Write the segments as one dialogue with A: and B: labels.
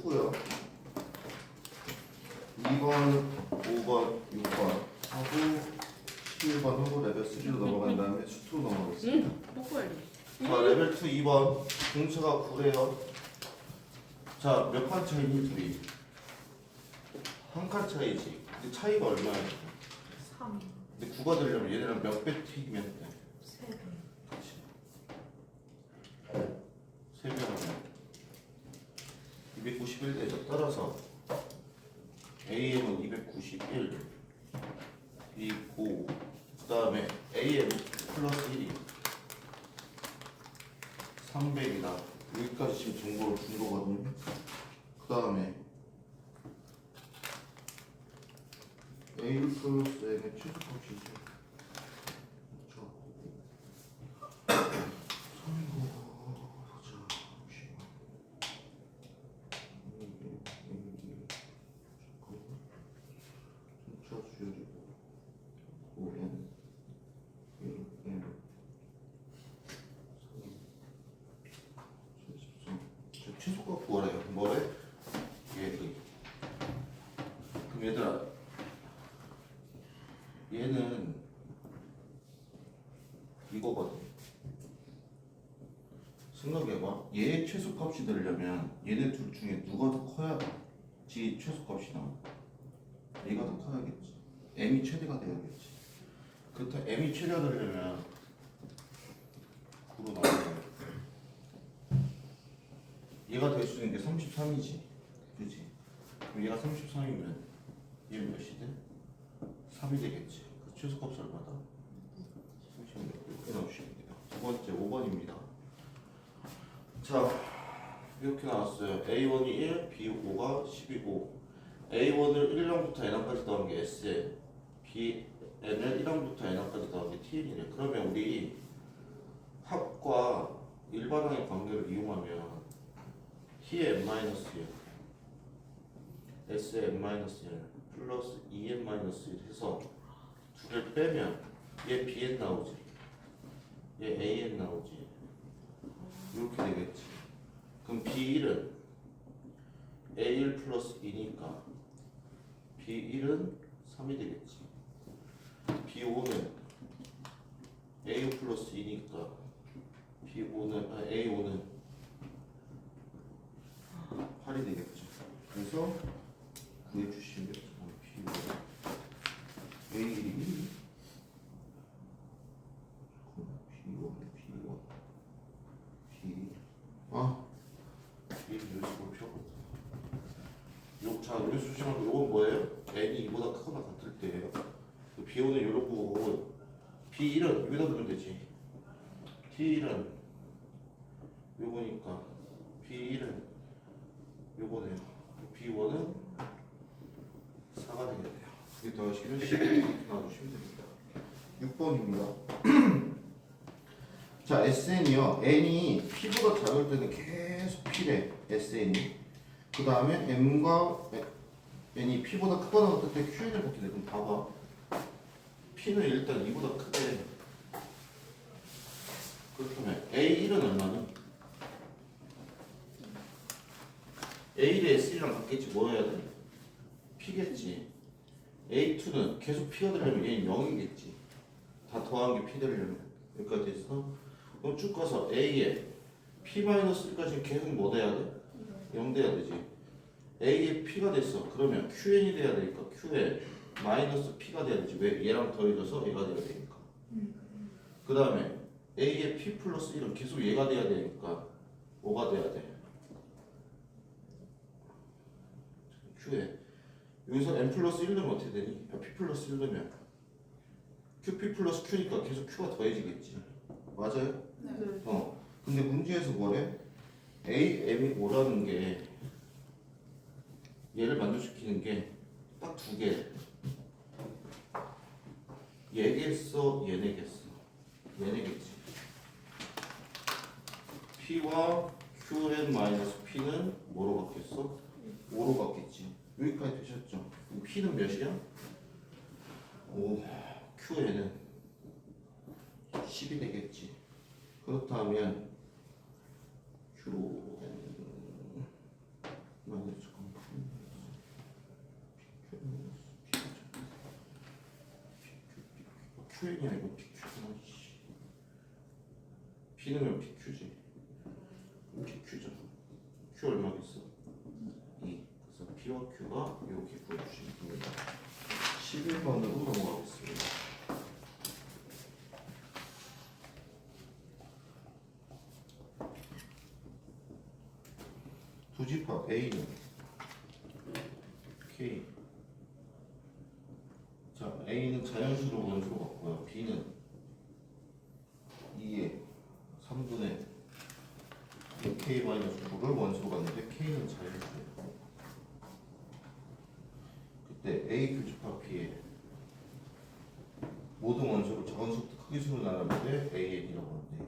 A: 2고요. 2번, 5번, 6번 하고 11번 하고 레벨 3로 넘어간 다음에 수투로 넘어가겠습니다. 자, 레벨 2 2번 공차가 9래요. 자, 몇 칸 차이니 둘이? 한 칸 차이지. 근데 차이가 얼마야?
B: 3.
A: 근데 9가 되려면 얘네랑 몇 배 튀기면 돼?
B: 3배.
A: 그렇지. 3배 하면 291 되죠. 따라서 AM은 291, B 9, 그 다음에 AM 플러스 1이 300이다. 여기까지 지금 정보를 준 거거든요. 그 다음에 A 플러스 M의 최소값이죠. 그렇죠. 최소값 구하래요. 뭐래? 얘. 그럼 얘들아, 얘는 이거거든. 생각해봐. 얘의 최소값이 되려면 얘네 둘 중에 누가 더 커야지 최소값이 나와. 얘가 더 커야겠지. m이 최대가 돼야겠지. 그렇다 m이 최대가 되려면 9로 나와야 얘가 될 수 있는 게 33이지. 그지? 그럼 얘가 33이면 얘는 몇이 돼? 3이 되겠지. 그 최소값을 받아. 36 이렇게 나오시면 돼요. 두 번째 5번입니다. 자, 이렇게 나왔어요. A1이 1, B5가 12고 A1을 1항부터 N항까지 더한 게 S에 Bn을 1항부터 N항까지 더한 게 Tn이래. 그러면 우리 합과 일반항의 관계를 이용하면 T의 n-1, S의 n-1 플러스 2n-1 해서 두 개를 빼면 얘 bn 나오지, 얘 an 나오지. 이렇게 되겠지. 그럼 b1은 a1 플러스 2니까 b1은 3이 되겠지. b5는 a5 플러스 2니까 a5는 8이 되겠죠. 그래서 구해주시면 b5 a1이 b1 여기서 표. 자, 여기서 시간 요건 뭐예요? n이 2보다 크거나 같을 때예요. b5는 이렇고 b1은 여기다 넣으면 되지. t1은 요거니까 b1은 요거네요. b1은 4가 되겠네요. 이게 더하시면 11 나와주시면 됩니다. 6번입니다. 자, SN이요. N이 P보다 작을 때는 계속 P래. SN이. 그 다음에 M과 N이 P보다 크거나 같을 때 QN을 받게 돼. 그럼 봐봐. P는 일단 2보다 크대. 그렇다면 A1은 얼마니? A1에 S1이랑 같겠지. 뭐 해야 돼? P겠지. A2는 계속 P가 되려면 얘는 0이겠지. 다 더한 게 P 되려면. 여기까지 됐어? 그럼 쭉 가서 A에 P-1까지 계속 뭐 돼야 돼? 0 돼야 되지. A에 P가 됐어. 그러면 QN이 돼야 되니까 Q에 마이너스 P가 돼야 되지. 왜? 얘랑 더해져서 얘가 돼야 되니까. 그 다음에 A에 P 플러스 1은 계속 얘가 돼야 되니까 뭐가 돼야 돼? Q에 여기서 n 플러스 1 넣으면 어떻게 되니? P 플러스 1 넣으면 QP 플러스 Q니까 계속 Q가 더해지겠지. 맞아요?
B: 네.
A: 근데 문제에서 뭐래? A, M이 오라는 게 얘를 만족시키는 게 딱 두 개. 얘겠어, 얘네겠어. 얘네겠지. P와 QN-P는 뭐로 바뀌었어? 5로 바뀌었지. 여기까지 되셨죠? P는 몇이야? 5. QN은 10이 되겠지. 그렇다면 QN 마이너스 잠깐만. QN이 아니고 PQ구나. P는 PQ지. PQ죠. Q 얼마겠어? 2. 그래서 P와 Q가 이렇게 구해주시면 됩니다. 11번으로 넘어가겠습니다. 부집합 A는 K. 자, A는 자연수로 원수로 갔고요. B는 2의 3분의 K-9를 원수로 갔는데 K는 자연수예요. 그때 A 교집합 B의 모든 원수를 작은 수부터 크기 순으로 나눴는데 AN이라고 하는데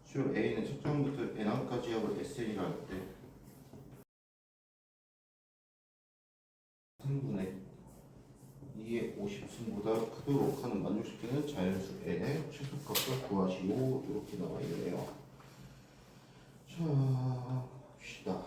A: 수열 A는 첫 장부터 N항까지 합을 SN이라 할 때 3분의 2의 50승보다 크도록 하는 만족시키는 자연수 N의 최소값을 구하시오. 이렇게 나와 있네요. 자, 봅시다.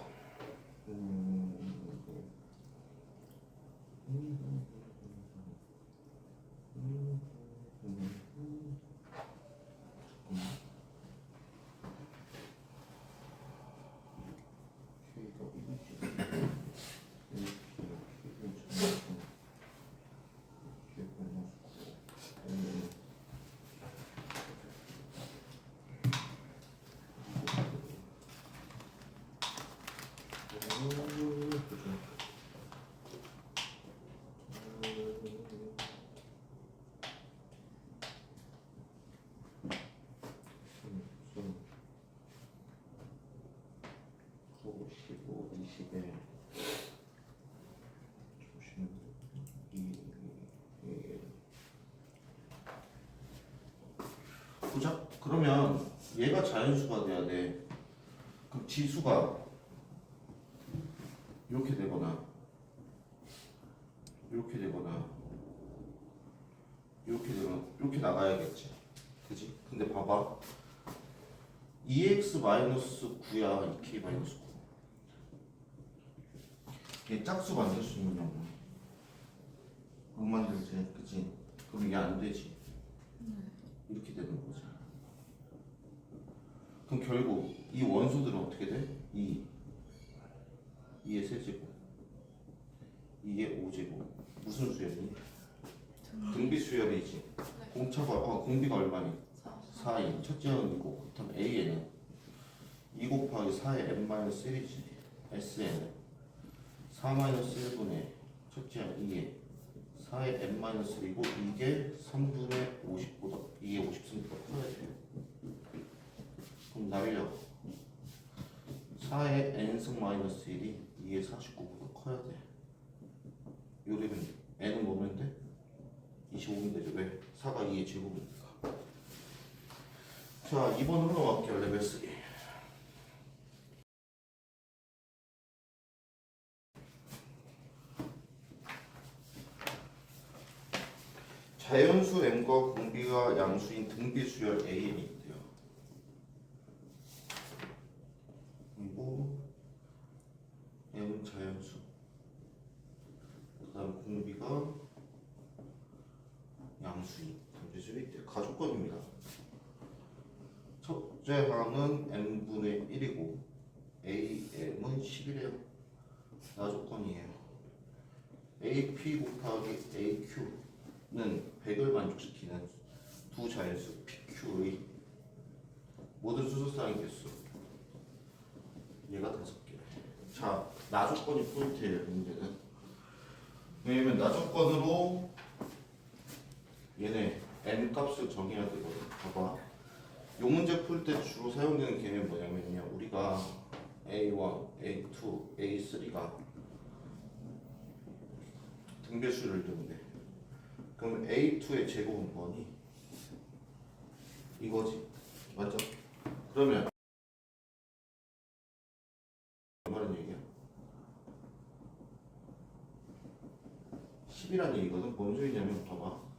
A: 보자. 그러면 얘가 자연수가 돼야 돼. 그럼 지수가 이렇게 되거나 이렇게 되거나 이렇게 되거나 이렇게 나가야겠지. 그지? 근데 봐봐. 2x-9야 2k-9. 얘 짝수 만들 수 있느냐고. 못 만들지. 그치? 그럼 이게 안 되지. 이렇게 되는 거지. 그럼 결국 이 원소들은 어떻게 돼? 2의 세제곱 2의 5제곱 무슨 수열이니? 등비 수열이지. 공차가 공비가 얼마니? 4인 첫째는 이고 그렇다면 A에는 2 곱하기 4의 n-1이지. S에는 4-1분의 첫째 2의 4의 n-1이고 이게 3분의 50보다 2의 50승보다 커야 돼요. 그럼 날려 4의 n승 마이너스 1이 2의 49보다 커야 돼. 요래면 n은 뭐면 돼? 25면 되죠. 왜? 4가 2의 제곱이니까. 자, 2번으로 넘어갈게요. 레벨 3. 자연수 m과 공비가 양수인 등비 수열 An이 있대요. 그리고 m은 자연수, 그 다음 공비가 양수인 등비 수열이 있대요. 가조건입니다. 첫째 항은 n분의 1이고 am은 10이래요. 나조건이에요. AP 곱하기 AQ는 100을 만족시키는 두 자연수 PQ의 모든 수소쌍의 개수. 얘가 5개. 자, 나조건이 포인트예요. 문제는. 왜냐면 나조건으로 얘네 n 값을 정해야 되거든. 봐봐. 요 문제 풀 때 주로 사용되는 개념이 뭐냐면요. 우리가 A1, A2, A3가 등배수를 두는데 그럼 A2의 제곱은 뭐니? 이거지. 맞죠? 그러면 얼마는 얘기야? 10이라는 얘기거든. 뭔 소리냐면 봐봐.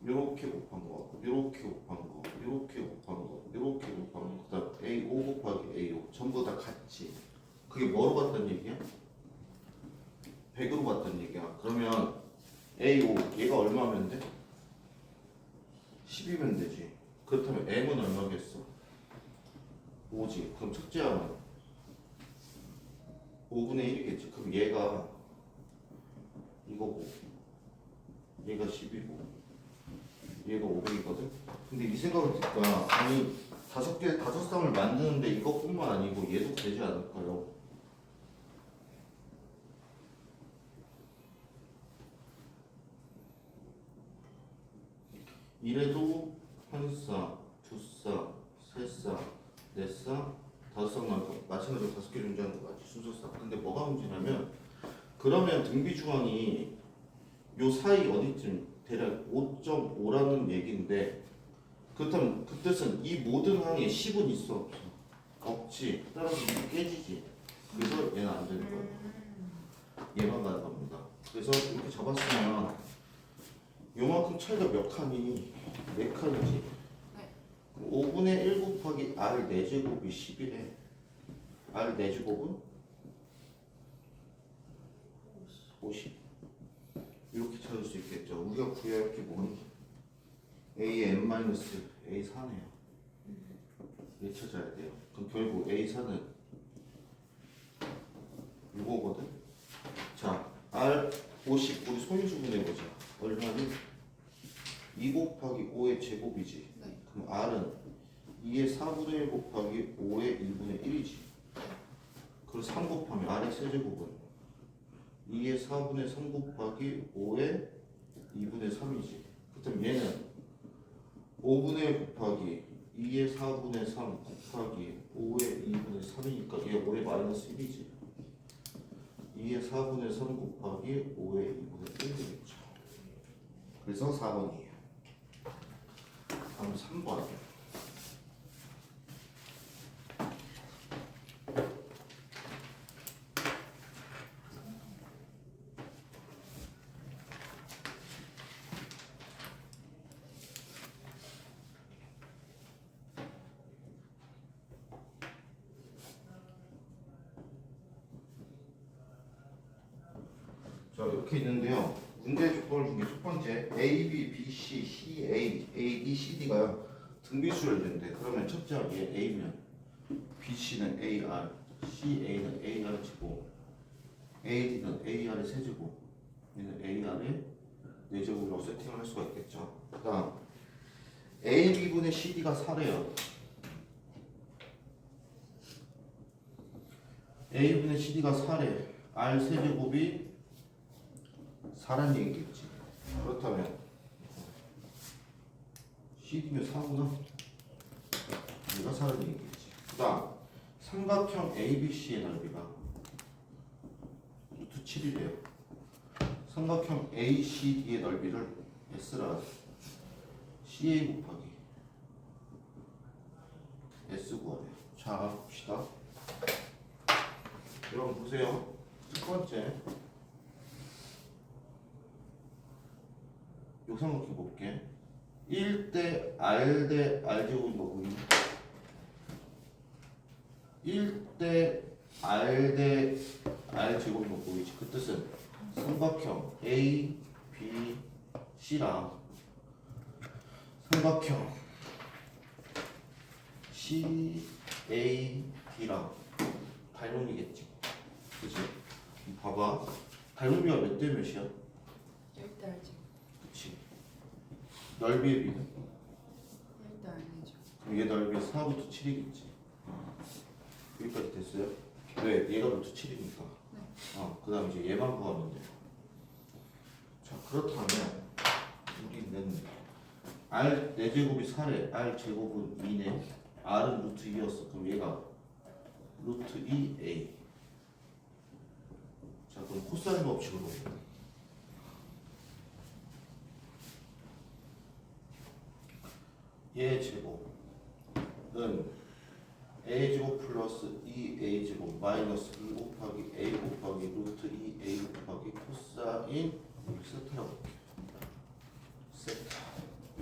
A: 이렇게 곱한 거, 이렇게 곱한 거, 이렇게 곱한 거, 이렇게 곱한 거, 그다음 A5 곱하기 A5 전부 다 같지. 그게 뭐로 같다는 얘기야? 100으로 같다는 얘기야. 그러면 A5 얘가 얼마면 돼? 10이면 되지. 그렇다면 M은 얼마겠어? 5지. 그럼 첫째 항은 5분의 1이겠지. 그럼 얘가 이거고 얘가 10이고 얘가 500이거든. 근데 이 생각을 드니까 아니 다섯 쌍을 만드는데 이것뿐만 아니고 얘도 되지 않을까요? 이래도 한 쌍, 두 쌍, 세 쌍, 네 쌍, 다섯 쌍 나올 거 마찬가지로 5개 존재하는 거 맞지? 순서상. 근데 뭐가 문제냐면 그러면 등비 중앙이 요 사이 어디쯤 대략 5.5라는 얘기인데 그렇다면 그 뜻은 이 모든 항에 10은 있어 없어? 없지. 따라서 이게 깨지지. 그래서 얘는 안 되는 거야. 얘만 가는 겁니다. 그래서 이렇게 잡았으면 요만큼 차이가 몇 칸이? 4칸이지.
B: 네.
A: 5분의 1 곱하기 R 4제곱이 10이래. R 4제곱은? 50. 이렇게 찾을 수 있겠죠. 우리가 구해야 할 게 뭐니? A의 n-A4네요. 얘 찾아야 돼요. 그럼 결국 A4는 이거거든. 자, R 50 우리 소인수 분해보자. 얼마니? 2 곱하기 5의 제곱이지.
B: 네.
A: 그럼 R은 2의 4분의 1 곱하기 5의 1분의 1이지. 그리고 3 곱하면 R의 세제곱은 2의 4분의 3 곱하기 5의 2분의 3이지. 그렇다면 얘는 5분의 1 곱하기 2의 4분의 3 곱하기 5의 2분의 3이니까 얘 5의 마이너스 1이지. 2의 4분의 3 곱하기 5의 2분의 1 되겠죠. 그래서 4번이에요. 다음 3번. 자, 이렇게 있는데요. 문제 조건 중에 첫 번째 A, B, B, C, C, A, A, B, C, D가 등비수를 준대. 그러면 첫째 항에 A면 B, C는 AR, C, A는 AR 제곱, A, D는 AR의 세제곱, 얘는 AR의 4제곱이라고 세팅을 할 수가 있겠죠. 그 다음 A, B분의 CD가 4래요. A분의 CD가 4래. R 세제곱이 4란 얘기겠지. 그렇다면 CD면 4구나. 얘가 4란 얘기겠지. 그 다음 삼각형 ABC의 넓이가 루트 7이래요. 삼각형 ACD의 넓이를 S라 CA 곱하기 S 구하래요. 자, 봅시다. 여러분 보세요. 첫 번째 요삼각형 볼게. 1대 R 대 R 제곱인 거 보이니? 1대 R 대 R 제곱인 거 보이지? 그 뜻은 삼각형 A, B, C랑 삼각형 C, A, D랑 닮음이겠지. 그치? 봐봐. 닮음이가 몇 대 몇이야?
B: 1대 알죠.
A: 그치. 넓이의 비는?
B: 1대 알죠.
A: 그럼 얘 넓이 4부터 7이겠지. 여기까지 됐어요? 왜? 얘가 루트 7이니까.
B: 네.
A: 그 다음 이제 얘만 구하면 돼. 자, 그렇다면 우리는 R 4제곱이 4래. R 제곱은 2네. R은 루트 2였어. 그럼 얘가 루트 2A. 자, 그럼 코사인 법칙으로 얘 제곱은 A 제곱 플러스 2A 제곱 마이너스 2 곱하기 A 곱하기 루트 2A 곱하기 코사인 여기 세트라고 볼게요. 세트.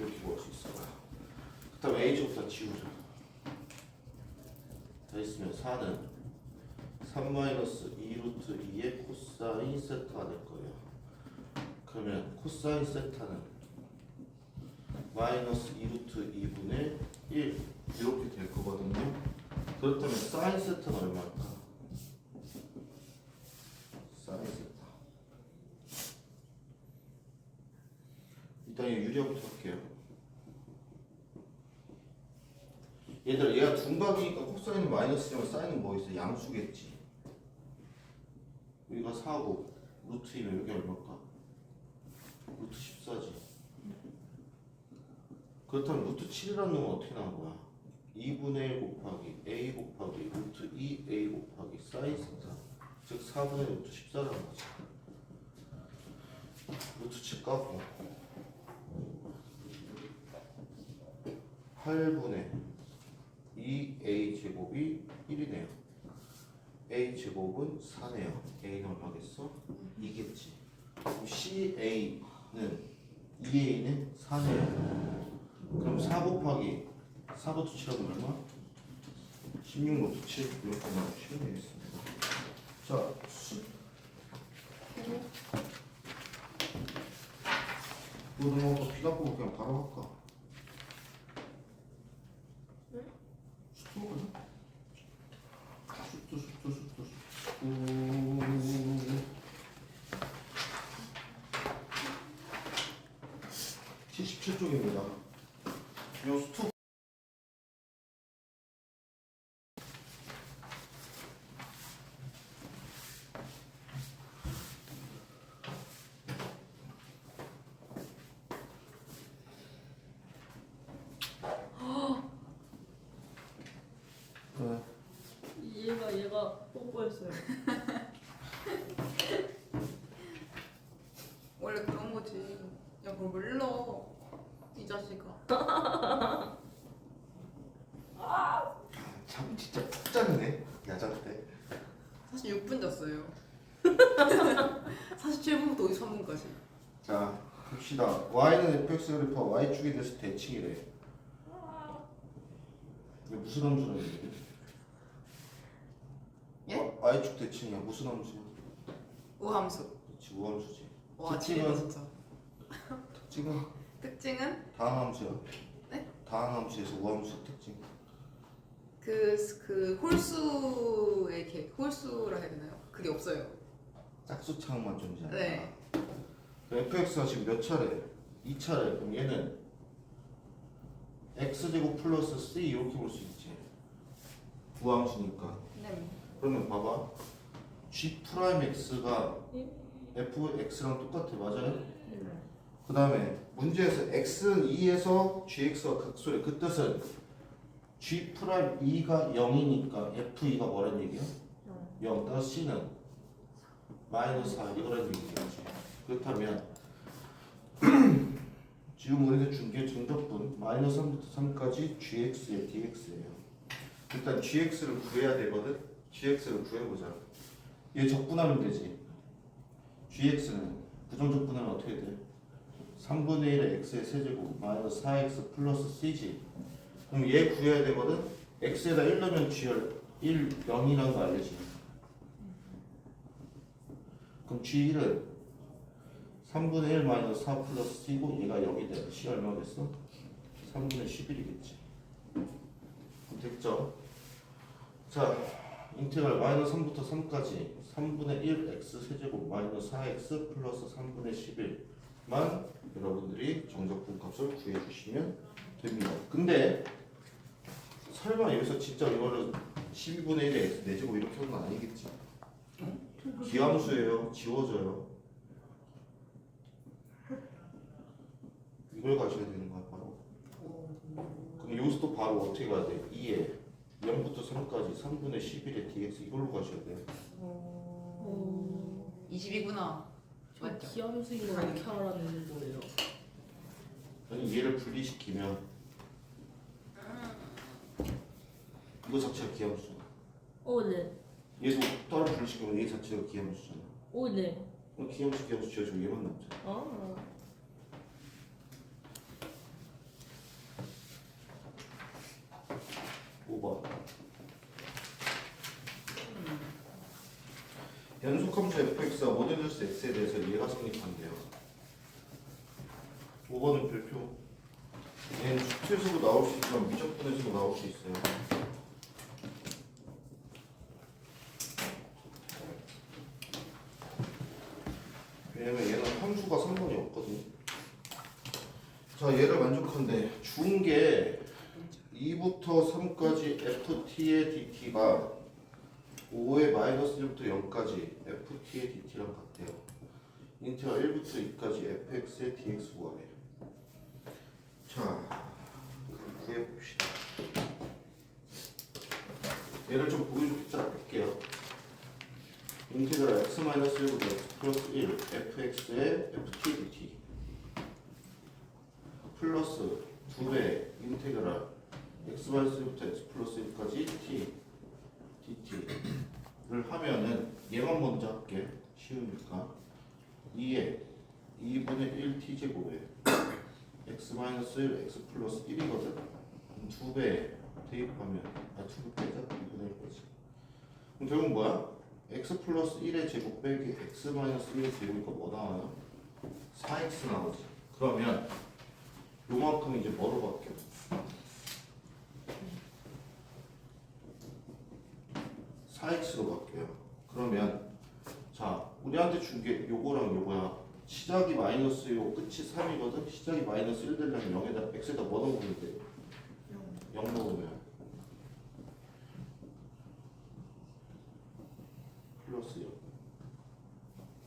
A: 이렇게 구할 수 있어. 그 다음에 a제곱 다 지우자. 다 있으면 4는 3-2 루트 2의 코사인 세타가 될 거예요. 그러면 코사인 세타는 마이너스 2 루트 2분의 1 이렇게 될 거거든요. 그렇다면 사인 세타는 얼마일까? 사인 세타. 일단 유리화부터 할게요. 얘들아, 얘가 둔각이니까 코사인은 마이너스면 사인은 뭐 있어? 양수겠지. 여기가 4고 루트 2면 여기 얼마일까? 루트 14지. 그렇다면 루트 7이라는 놈은 어떻게 나온 거야? 2분의 1 곱하기 a 곱하기 루트 2a 곱하기 사인 세타. 즉 4분의 루트 14라는 거지. 루트 7 까고 8분의 2a 제곱이 1이네요. a 제곱은 4네요. a는 얼마겠어? 2겠지. 그럼 ca는 2a는 4네요. 그럼 4 곱하기 4 루트 7하면 얼마? 16 루트 7 이렇게 나오시면 되겠습니다. 자, 이거 넘어가서 비 갖고 그냥 바로 할까? 슈트 77쪽입니다. 요 수트
C: 얘가 뽀뽀했어요.
B: 원래 그런 거지. 야, 뭘 몰라. 이 자식아.
A: 참 진짜 푹 잤네 야자 때.
B: 사실 6분 잤어요. 47분부터 53분까지.
A: 자 봅시다. y는 fx 그래프와 y축에 대해서 대칭이래. 이게 무슨 함수라는 얘기야?
B: 예?
A: y축 대칭이야. 무슨 함수야?
B: 우함수.
A: 그렇지 우함수지.
B: 와,
A: 특징은?
B: 지린다 진짜.
A: 특징은
B: 특징은
A: 다항 함수야.
B: 네?
A: 다항 함수에서 우함수 특징.
B: 그 홀수의 홀수라 해야 되나요? 그게 없어요.
A: 짝수창만 존재한다.
B: 네.
A: 그럼 fx가 지금 몇 차례? 2차례. 그럼 얘는 x제곱 플러스 c 이렇게 볼 수 있지. 우함수니까.
B: 네.
A: 그러면 봐봐. g 프라임 x가 fx랑 똑같아. 맞아요? 그 다음에 문제에서 x는 2에서 gx가 극소래. 그 뜻은 g 프라임 2가 0이니까 f2가 뭐란 얘기야? 0. 따라서 c는 마이너스 4 이거란 얘기겠지. 그렇다면 지금 우리가 준 게 정적분 마이너스 3부터 3까지 gx의 dx예요. 일단 gx를 구해야 되거든. gx를 구해보자. 얘 적분하면 되지. gx는 부정적분하면 어떻게 돼? 3분의 1의 x의 세제곱 마이너스 4x 플러스 c지. 그럼 얘 구해야 되거든. x에다 1 넣으면 g열 1, 0이라는 거 알지? 그럼 g1은 3분의 1 마이너스 4 플러스 c고 얘가 0이 돼. c 얼마겠어? 3분의 11이겠지. 그럼 됐죠? 자, 인테그랄 마이너스 3부터 3까지 3분의 1 x 세제곱 마이너스 4x 플러스 3분의 11만 여러분들이 정적분 값을 구해주시면 됩니다. 근데 설마 여기서 진짜 이거를 12분의 1에 x 4제곱 이렇게 하는 건 아니겠지? 기함수예요. 지워져요. 이걸 가셔야 되는 거야 바로. 그럼 여기서 또 바로 어떻게 가야 돼? 2에 0부터 3까지 3분의 11의 dx 이걸로 가셔야 돼.
B: 20이구나.
C: 저
B: 맞죠?
C: 기함수인 거 어떻게 알아내는 거예요?
A: 아니 얘를 분리시키면 이거 자체가 기함수잖아.
C: 네.
A: 얘도 따로 분리시키면 얘 자체가 기함수잖아.
C: 네.
A: 그럼 기함수 지어주고 얘만 남잖아. 연속함수 fx와 모듈스 x에 대해서 이해가 성립한대요. 5번은 별표. 얘는 수트에서도 나올 수 있지만 미적분에서도 나올 수 있어요. 왜냐면 얘는 함수가 상관이 없거든요. 자, 얘를 만족한데 준 게 2부터 3까지 ft의 dt가 5의 마이너스 1부터 0까지 ft의 dt랑 같대요. 인테그랄 1부터 2까지 fx의 dx 구하래요. 자, 그럼 구해봅시다. 얘를 좀 보기 좋게 짤게요. 인테그랄 x-1부터 x 플러스 1 fx의 ft dt 플러스 2배 인테그랄 x-1부터 x 플러스 1까지 t dt를 하면은 얘만 먼저 할게. 쉬우니까 2에 2분의 1 t제곱에 x-1 x 플러스 1이거든. 2배 대입하면 2배 빼자 2분의 1까지. 그럼 결국 뭐야? x 플러스 1의 제곱 빼기 x 마이너스 1의 제곱이니까 뭐 나와요? 4x 나오지. 그러면 요만큼 이제 뭐로 바뀌어? 4x로 바뀌어요. 그러면 자, 우리한테 준 게 요거랑 요거야. 시작이 마이너스요, 끝이 3이거든. 시작이 마이너스 1 되려면 0에다 x에다 뭐 넣으면 돼? 0 넣으면 플러스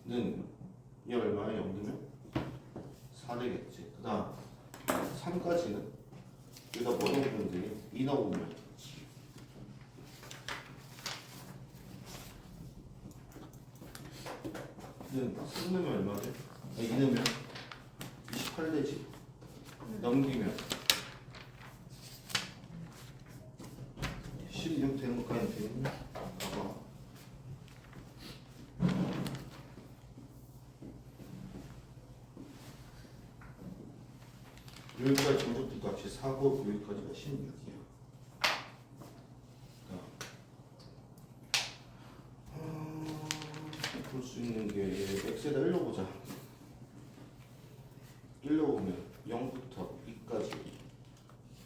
A: 0는 얘 얼마야? 0 넣으면 4 되겠지. 그 다음 3까지는 여기다 뭐 넣으면 돼? 2 넣으면 는 3 넣으면 얼마 돼? 2 넣으면 28 되지. 넘기면 16 되는 것까지 되겠냐? 봐봐. 여기까지 정적분 값이 4고 여기까지가 16이야. 볼 수 있는 게 x에다 1로 보자. 1로 보면 0부터 2까지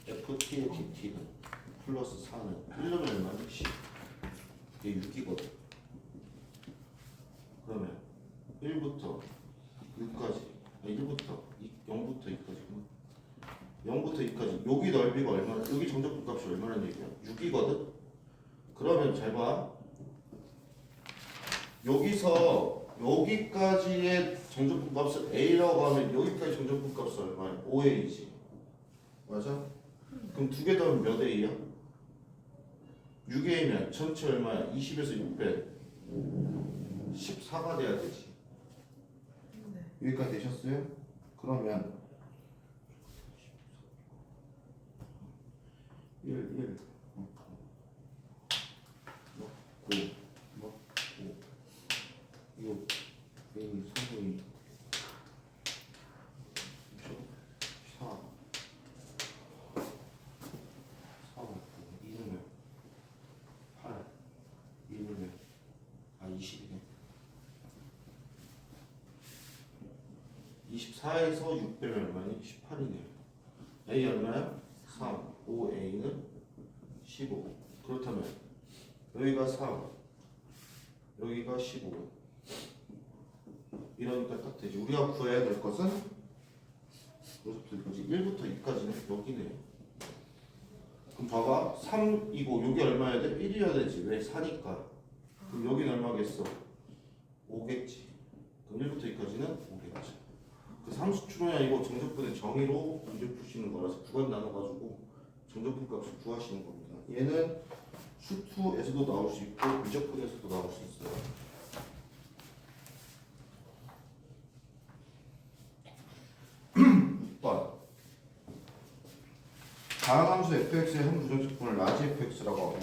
A: ft의 dt는 플러스 4는 1로면 얼마니? 10. 이게 6이거든. 그러면 1부터 6까지 1부터 0부터 2까지 0부터 2까지 여기 넓이가 얼마나, 여기 정적분 값이 얼마나 얘기야? 6이거든? 그러면 잘 봐. 여기서 여기까지의 정적분 값을 A라고 하면 여기까지 정적분 값은 얼마야? 5A지. 맞아? 그럼 두 개 더하면 몇 A야? 6A면 전체 얼마야? 20에서 6배 14가 돼야 되지. 여기까지 되셨어요? 그러면 1, 먹고 6, A, 3, 4 2넣으면 8 2넣으면 20이네. 24에서 6 빼면 얼마니? 18이네. A 얼마야? 3, 5A는 15. 그렇다면 여기가 3, 여기가 15. 이러니까 딱 되지. 우리가 구해야 될 것은 여기서부터 여기까지 1부터 2까지는 여기네. 그럼 봐봐. 3이고 여기 얼마여야 돼? 1이어야 되지. 왜? 4니까. 그럼 여기는 얼마겠어? 5겠지. 그럼 1부터 2까지는 5겠지. 그 상수추론이 이거 정적분의 정의로 문제 푸시는 거라서 구간 나눠가지고 정적분 값을 구하시는 겁니다. 얘는 수투에서도 나올 수 있고 미적분에서도 나올 수 있어요. 다음 함수 fx의 한 부정적분을 라지 fx라고 하고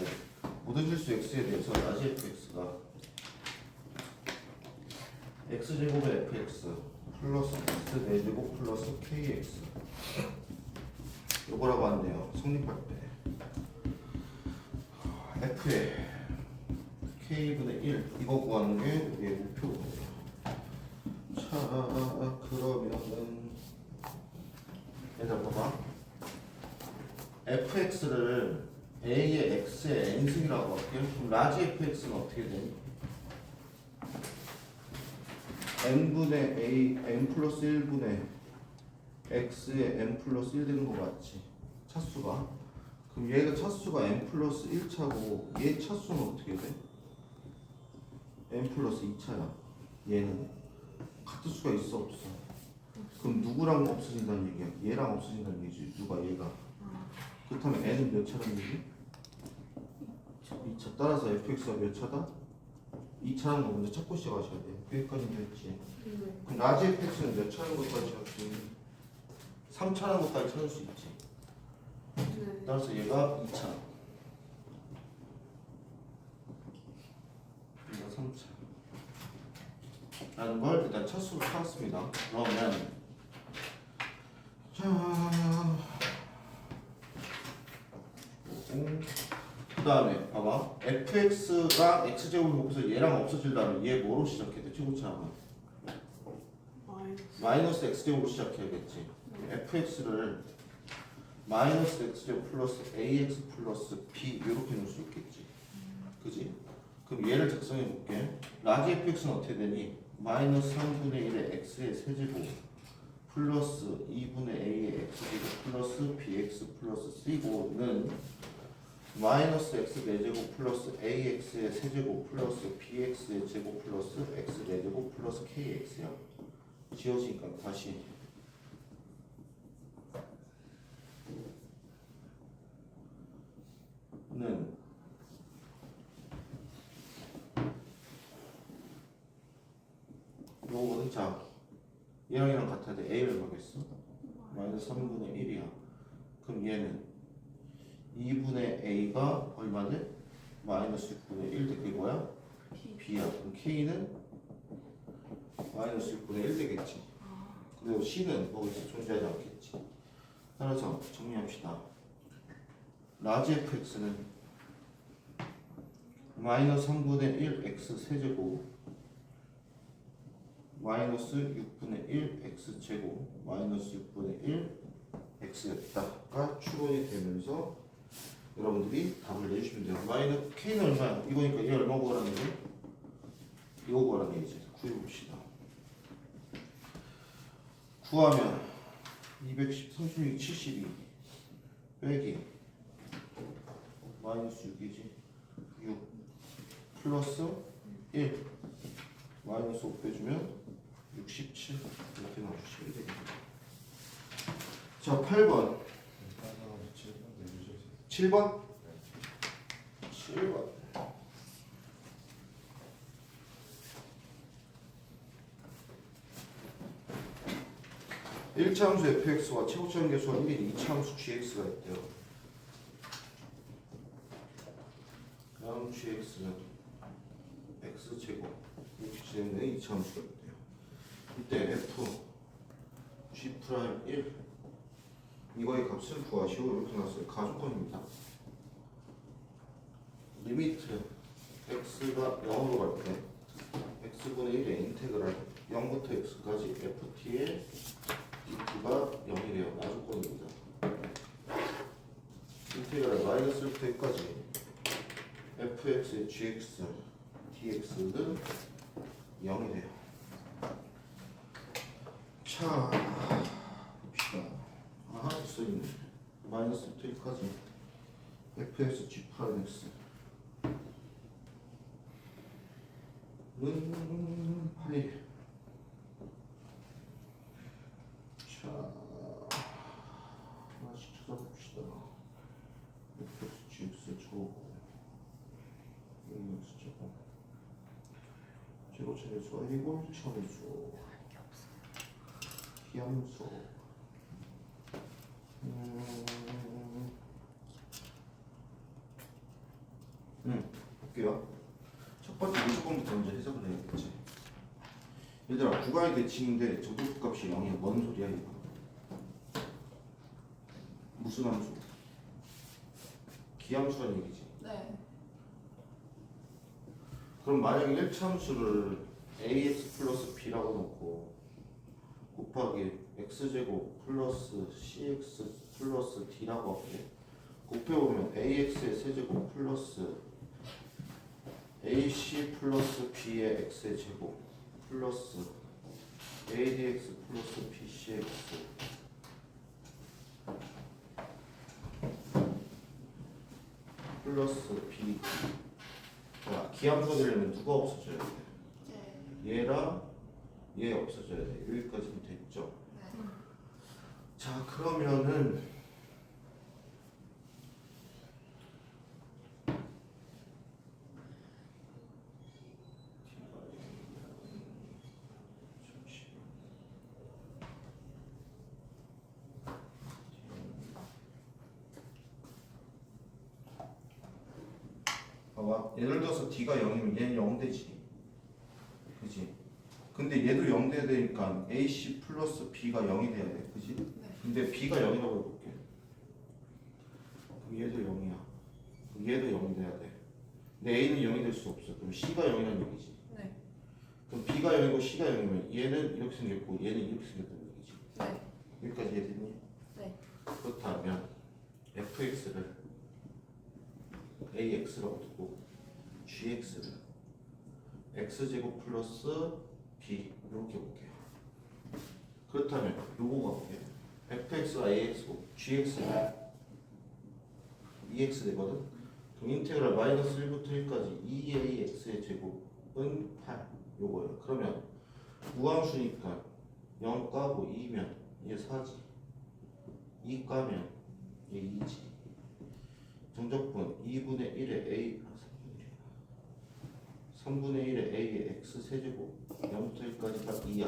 A: 모든 실수 x에 대해서 라지 fx가 x제곱의 fx 플러스 x 4제곱 플러스 kx 요거라고 하네요. 성립할 때 f의 K분의 1 이거 구하는 게 우리의 목표거든요. 자 그러면은 얘들아 봐봐. fx를 a의 x의 n승이라고 할게요. 그럼 라지 fx는 어떻게 되니? n분의 a n 플러스 1분의 x의 n 플러스 1 되는 거 맞지? 차수가. 그럼 얘가 차수가 n 플러스 1차고 얘 차수는 어떻게 돼? n 플러스 2차야. 얘는 같은 수가 있어 없어? 그럼 누구랑 없어진다는 얘기야? 얘랑 없어진다는 얘기지. 누가 얘가. 그렇다면 n은 몇 차라는 얘기? 2차. 따라서 fx가 몇 차다? 2차라는 거 먼저 찾고 시작하셔야 돼. 여기까지 됐지. 그럼 라지 fx는 몇 차라는 것까지 찾을 수 있니? 3차라는 것까지 찾을 수 있지.
B: 네.
A: 따라서 얘가 2차. 얘가 3차. 라는 걸 일단 차수로 찾았습니다. 그러면 자 그 다음에 봐봐. fx랑 x제곱을 곱해서 얘랑 없어지려면 얘 뭐로 시작해야 돼? 최고차하면 마이너스 x제곱으로 시작해야겠지. fx를 마이너스 x제곱 플러스 ax 플러스 b 이렇게 넣을 수 있겠지. 그지? 그럼 얘를 작성해 볼게. 라지 fx는 어떻게 되니? 마이너스 3분의 1의 x의 세제곱 플러스 2분의 a의 x제곱 플러스 bx 플러스 c고는 마이너스 x 4제곱 플러스 ax의 세제곱 플러스 bx의 제곱 플러스 x 4제곱 플러스 kx야. 지워지니까 다시 는 요거는 자 얘랑 같아야 돼. a를 하겠어. 마이너스 3분의 1이야. 그럼 얘는 2분의 a가 얼마지? 마이너스 6분의 1 대 그게 뭐야? b야. 그럼 k는 마이너스 6분의 1 되겠지. 그리고 c는 거기서 존재하지 않겠지. 따라서 정리합시다. 라지 fx는 마이너스 3분의 1 x 세제곱 마이너스 6분의 1 x 제곱 마이너스 6분의 1 x였다가 추론이 되면서 여러분들이 답을 내주시면 돼요. 마이너스 k는 얼마야? 이거니까 얘 얼마 구하라는 얘기? 이거 구하라는 얘기지. 구해봅시다. 구하면 236, 72 빼기 마이너스 6이지. 6 플러스 1 마이너스 5 빼주면 67 이렇게 나와주시면 되겠습니다. 자 8번 7번 7번 1차 함수 fx와 최고차 연계수가 1인 2차 함수 gx가 있대요. 다음 gx는 x제곱 60제곱의 2차 함수가 있대요. 이때 f g'1 이거의 값을 구하시오. 이렇게 나왔어요. 가조건입니다. 리미트 x가 0으로 갈 때 x분의 1의 인테그랄 0부터 x까지 ft의 dt가 0이래요. 가조건입니다. 인테그랄 마이너스 1부터 fx의 gx dx는 0이래요. 자 봅시다. 아 써있네. 마이너스 1부터 1까지 fx g 프라임 x 는 8. 자 하나씩 찾아봅시다. fx gx 제곱 x 제곱 제곱차례 수 아니고 차례 수 기함수 볼게요. 첫 번째 무조건부터 먼저 해석을 해야겠지. 얘들아 구가의 대칭인데 저도값이 0이야. 뭔 소리야 이거? 무슨 함수? 기함수란 얘기지.
B: 네.
A: 그럼 만약에 1차함수를 ax 플러스 b라고 놓고 곱하기 x제곱 플러스 cx 플러스 d라고 할게. 곱해보면 ax의 세제곱 플러스 ac 플러스 b의 x의 제곱 플러스 adx 플러스 bcx 플러스 b. 자, 기함수가 되려면 누가 없어져야 돼? 얘랑 얘 없어져야 돼. 여기까지는 됐죠? 자, 그러면은 봐봐. 예를 들어서 D가 0이면 얘는 0되지. 그지? 근데 얘도 0 돼야 되니까 AC 플러스 B가 0이 돼야 돼. 그지? 근데 B가 0이라고 해볼게. 그럼 얘도 0이야. 그럼 얘도 0이 돼야 돼. 근데 A는 0이 될 수 없어. 그럼 C가 0이라는 얘기지.
B: 네.
A: 그럼 B가 0이고 C가 0이면 얘는 이렇게 생겼고 얘는 이렇게 생겼다는 얘기지.
B: 네.
A: 여기까지 이해됐니?
B: 네.
A: 그렇다면 fx를 ax라고 두고 gx를 x제곱 플러스 b 이렇게 볼게요. 그렇다면 요거가 볼게요. fx가 ax고 gx가 2x 되거든. 그럼 인테그랄 마이너스 1부터 1까지 2ax의 제곱은 8 요거예요. 그러면 무함수니까 0 까고 2면 얘 4지. 2 까면 얘 2지. 정적분 2분의 1의 a 3분의 1의 a의 x 세제곱 0부터 1까지가 2야.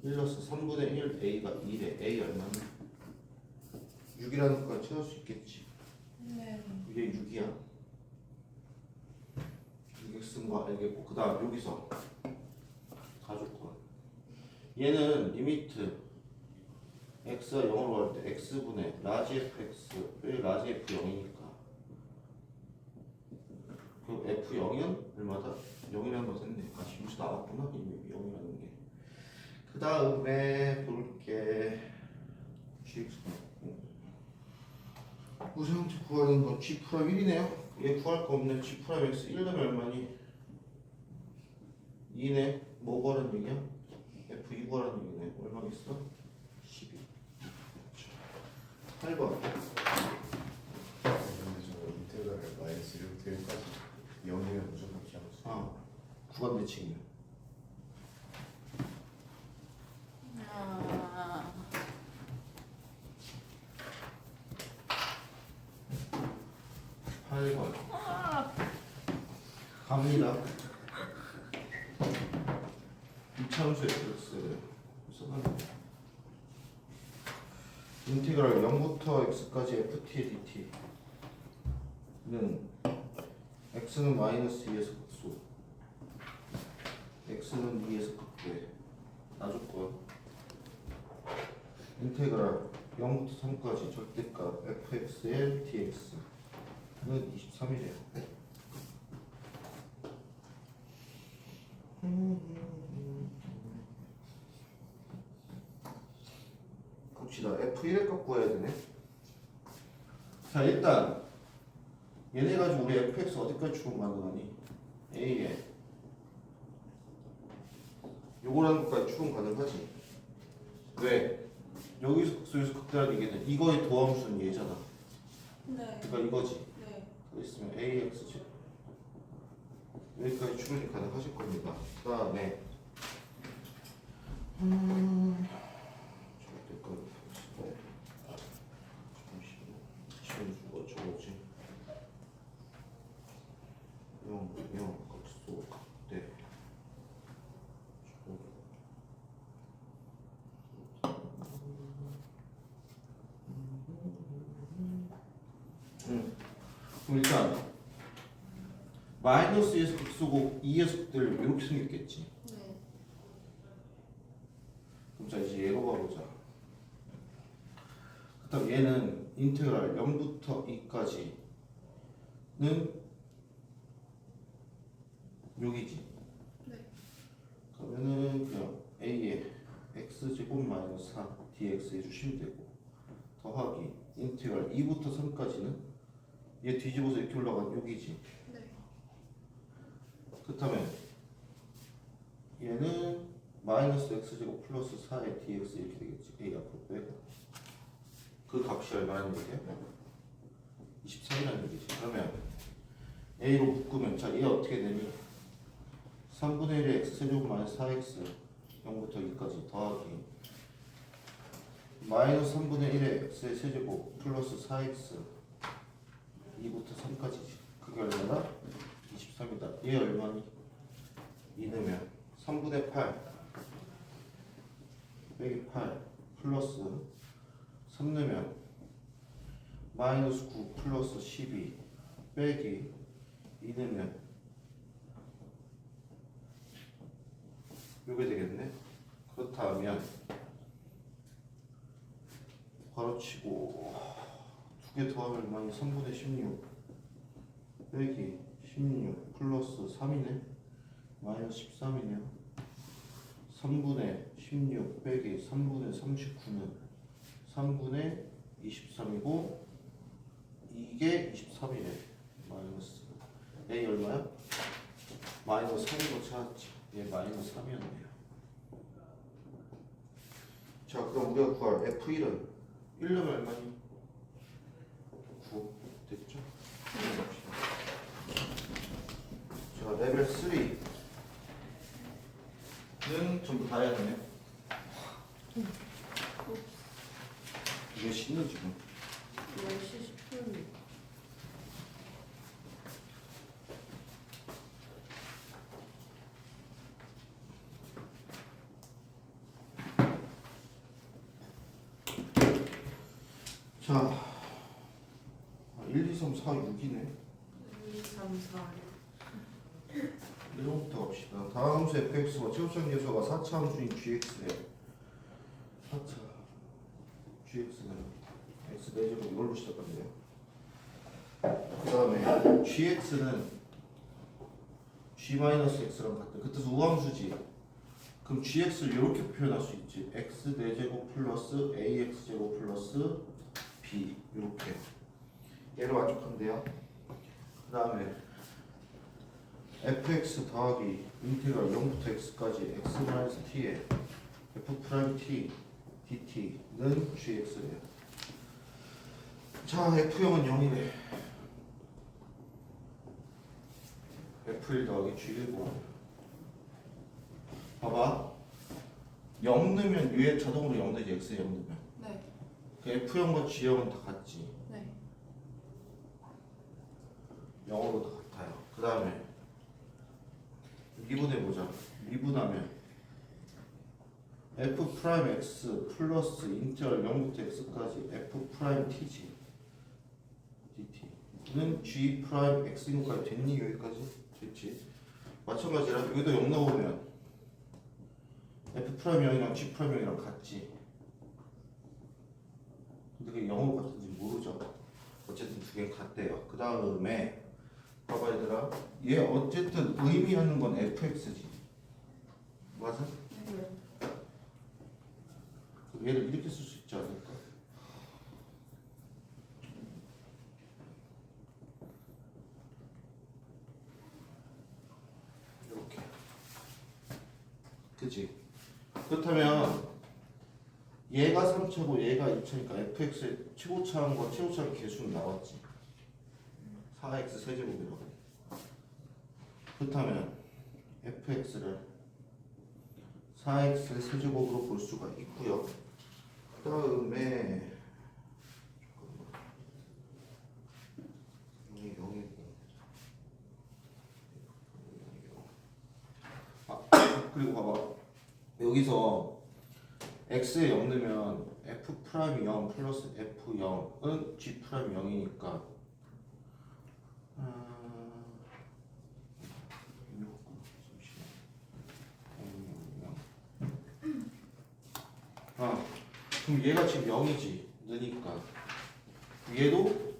A: 1 넣어서 3분의 1 a가 2래. a 얼마나? 6이라는 것까지 채울 수 있겠지.
B: 네.
A: 이게 6이야. 6x인 거 알겠고 그 다음 여기서 가족권 얘는 리미트 x가 0으로 갈 때 x분의 라지 fx 왜 라지 f 0이니까 그럼 f 0은 얼마다? 0이라는 거 됐네. 아 지금 나왔구나 이미 0이라는 게. 그 다음에 볼게 gx가 우상태 구하는 건 g 프라임 1이네요. 얘 구할 거 없네. g 프라임 x 1 넣으면 얼마니? 2네. 뭐 구하라는 얘기야? f 2 구하라는 얘기네. 얼마겠어? 12. 8번.
D: 근데 저 인테그랄 마이너스 1부터 1까지 0이면 무조건 기함수.
A: 아, 구간 대칭이요.
B: 아.
A: 8번. 갑니다. 이차함수의 x를 써놨네. 인테그랄 0부터 x까지 ft의 dt는 x는 마이너스 2에서 극소, x는 2에서 극대. 놔줬고요. 인테그랄 0부터 3까지 절대값 fx의 dx는 23이래요. 봅시다. f1의 값 구해야 되네. 자, 일단 얘네 가지고 우리 fx 어디까지 추론 가능하니? a에 요거라는 것까지 추론 가능하지. 왜? 여기서 극소에서 극대라는 얘기는 이거의 도함수는 얘잖아.
B: 네.
A: 그러니까 이거지.
B: 네.
A: 그 있으면 ax지. 여기까지 추론이 가능하실 겁니다. 그 다음에 절대값 잠시만 주고 저거지. 0, 극소, 극대. 그럼 일단 마이너스 2에서 극소고 2에서 극대를 이렇게 생겼겠지.
B: 네.
A: 그럼 자 이제 얘로 가보자. 그다음 얘는 인테그랄 0부터 2까지는 여기지.
B: 네.
A: 그러면은 그냥 a에 x제곱 마이너스 4 dx 해주시면 되고 더하기 인테그랄 2부터 3까지는 얘 뒤집어서 이렇게 올라간 여기지.
B: 네.
A: 그렇다면 얘는 마이너스 x제곱 플러스 4의 dx 이렇게 되겠지. a 앞으로 빼고 그 값이 얼마라는 얘기야? 23이라는 얘기지. 그러면 a로 묶으면 자 얘 어떻게 되니? 3분의 1의 x제곱 마이너스 4x 0부터 2까지 더하기 마이너스 3분의 1의 x의 세제곱 플러스 4x 2부터 3까지지. 그게 얼마나? 23이다. 얘 얼마니? 2 넣으면 3분의 8 빼기 8 플러스 3 넣으면 마이너스 9 플러스 12 빼기 2 넣으면 요게 되겠네. 그렇다면 괄호치고 두 개 더하면 얼마니? 3분의 16 빼기 16 플러스 3이네. 마이너스 13이네요. 3분의 16 빼기 3분의 39는 3분의 23이고 이게 23이네. 마이너스 A 얼마야? 마이너스 3인 거 찾았지. 얘 마이너스 3이었네요. 자 그럼 우리가 구할 F1은 1은 얼마니? 9 됐죠? 자 레벨 3는 전부 다 해야 되네. 이게 신는 지금
C: 10시 10분.
A: 자 1, 2, 3, 4, 6이네.
B: 2, 3, 4.
A: 1번부터 갑시다. 다음 함수 fx와 최우선 계수가 4차 함수인 gx래요. 4차 gx는 x 4제곱 이걸로 시작한대요. 그 다음에 gx는 g-x랑 같다. 그 뜻은 우함수지. 그럼 gx를 이렇게 표현할 수 있지. x 4제곱 플러스 ax제곱 플러스 b 이렇게 얘를 만족한대요. 그 다음에 fx 더하기 인테그랄 0부터 x까지 x-t에 f't dt는 gx래요. 자 f0은 0이래. f1 더하기 g1고 봐봐 0 넣으면 위에 자동으로 0 되지. x에 0 넣으면
B: 네.
A: 그 f0과 g0은 다 같지.
B: 네.
A: 0으로 다 같아요. 그 다음에 미분해보자. 미분하면 f'x 플러스 인테그랄 0부터 x까지 f't지 dt는 g'x인 것까지 됐니? 여기까지? 됐지. 마찬가지로 여기도 0 넣어보면 f'0이랑 g'0이랑 같지. 근데 그게 0으로 같은지 모르죠. 어쨌든 두 개는 같대요. 그 다음에 봐봐 얘들아, 얘 어쨌든 의미하는 건 fx지. 맞아?
B: 네.
A: 얘를 이렇게 쓸 수 있지 않을까? 이렇게. 그치? 그렇다면 얘가 3차고 얘가 2차니까 fx의 최고차항과 최고차항 개수는 나왔지. 4x 세제곱이라고. 그렇다면 fx를 4x 세제곱으로 볼 수가 있고요. 그 다음에 이게 0이고 그리고 봐봐 여기서 x에 0 넣으면 f'이 0 플러스 f0은 g' 0이니까 그럼 얘가 지금 0이지 느니까 얘도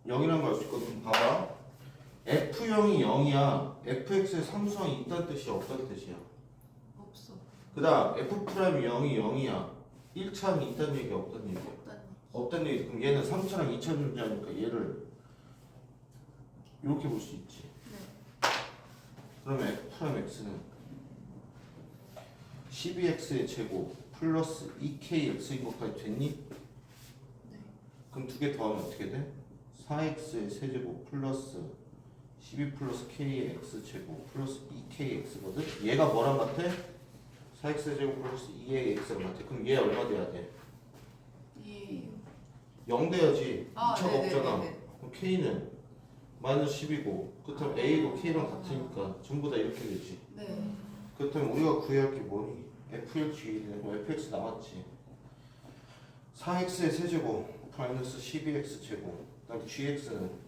A: 0이라는 걸 알 수 있거든. 봐봐 F형이 0이야. fx에 상수항이 있다는 뜻이야, 없다는 뜻이야?
B: 없어.
A: 그 다음 F'이 0이 0이야. 1차항이 있다는 얘기야, 없다는 얘기야?
B: 없다니.
A: 없다는 얘기. 그럼 얘는 3차랑 2차 존재하니까 얘를 이렇게 볼 수 있지.
B: 네.
A: 그러면 F'X는 12x의 제곱 플러스 2kx인 것까지 됐니?
B: 네.
A: 그럼 두 개 더하면 어떻게 돼? 4x의 세제곱 플러스 12 플러스 k의 x제곱 플러스 2kx거든? 얘가 뭐랑 같아? 4x 제곱 플러스 2의 x랑 같아. 그럼 얘 얼마 돼야 돼?
B: 2예요.
A: 0 돼야지.
B: 아,
A: 2차가 없잖아.
B: 네네네네.
A: 그럼 k는 마이너스 10이고 그렇다면 a도 k랑 같으니까 전부 다 이렇게 되지.
B: 네.
A: 그렇다면 우리가 구해야 할 게 뭐니? fx이네. 그럼 fx 나왔지. 4x의 세제곱 마이너스 12x 제곱 그다음 gx는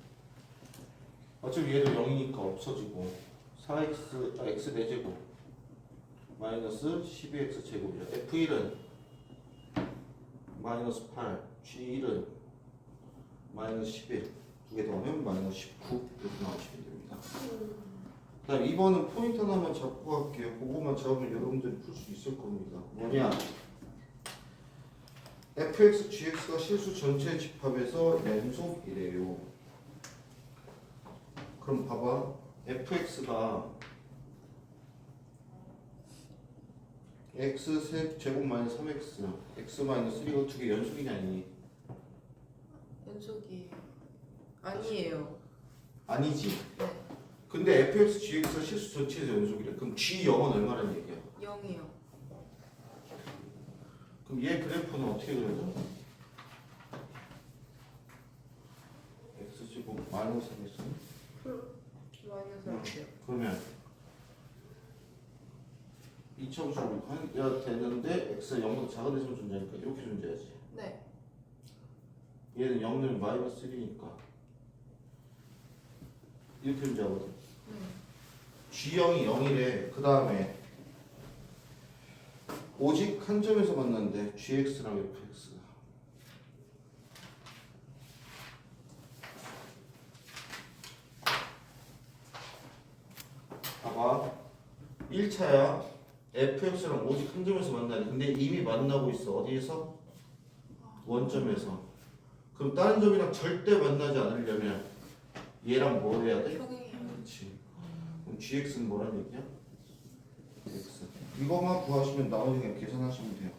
A: 어차피 얘도 0이니까 없어지고 4x x 4제곱 마이너스 12x 제곱이야. f1은 마이너스 8 g1은 마이너스 11 두 개 더하면 마이너스 19 이렇게 나오시면 됩니다. 그 다음 2번은 포인트 하나만 잡고 갈게요. 그거만 잡으면 여러분들이 풀 수 있을 겁니다. 뭐냐? fx, gx가 실수 전체 집합에서 연속이래요. 그럼 봐봐. fx가 x 제곱 마이너스 3x x 마이너스 3 이거 두 개 연속이냐 아니니?
B: 연속이에요. 아니에요.
A: 아니지.
B: 네.
A: 근데 fx, gx가 실수 전체에서 연속이래. 그럼 g0은 얼마라는 얘기야?
B: 0이요.
A: 그럼 얘 그래프는 어떻게 그려져? x제곱 마이너스 3x
B: 마이너스 할게요.
A: 그러면 2차함수로 해야 되는데 x가 0보다 작은 데서 존재하니까 이렇게 존재하지.
B: 네.
A: 얘는 0 넣으면 마이너스 1이니까 이렇게 존재하거든.
B: 네.
A: G형이 0이래. 그 다음에 오직 한 점에서 만났는데 GX랑 FX가 봐봐 1차야 FX랑 오직 한 점에서 만나네. 근데 이미 만나고 있어. 어디에서? 원점에서. 그럼 다른 점이랑 절대 만나지 않으려면 얘랑 뭐 해야 돼?
B: 평행이요.
A: 그렇지. 그럼 GX는 뭐라는 얘기야? X. 이거만 구하시면 나머지 그냥 계산하시면 돼요.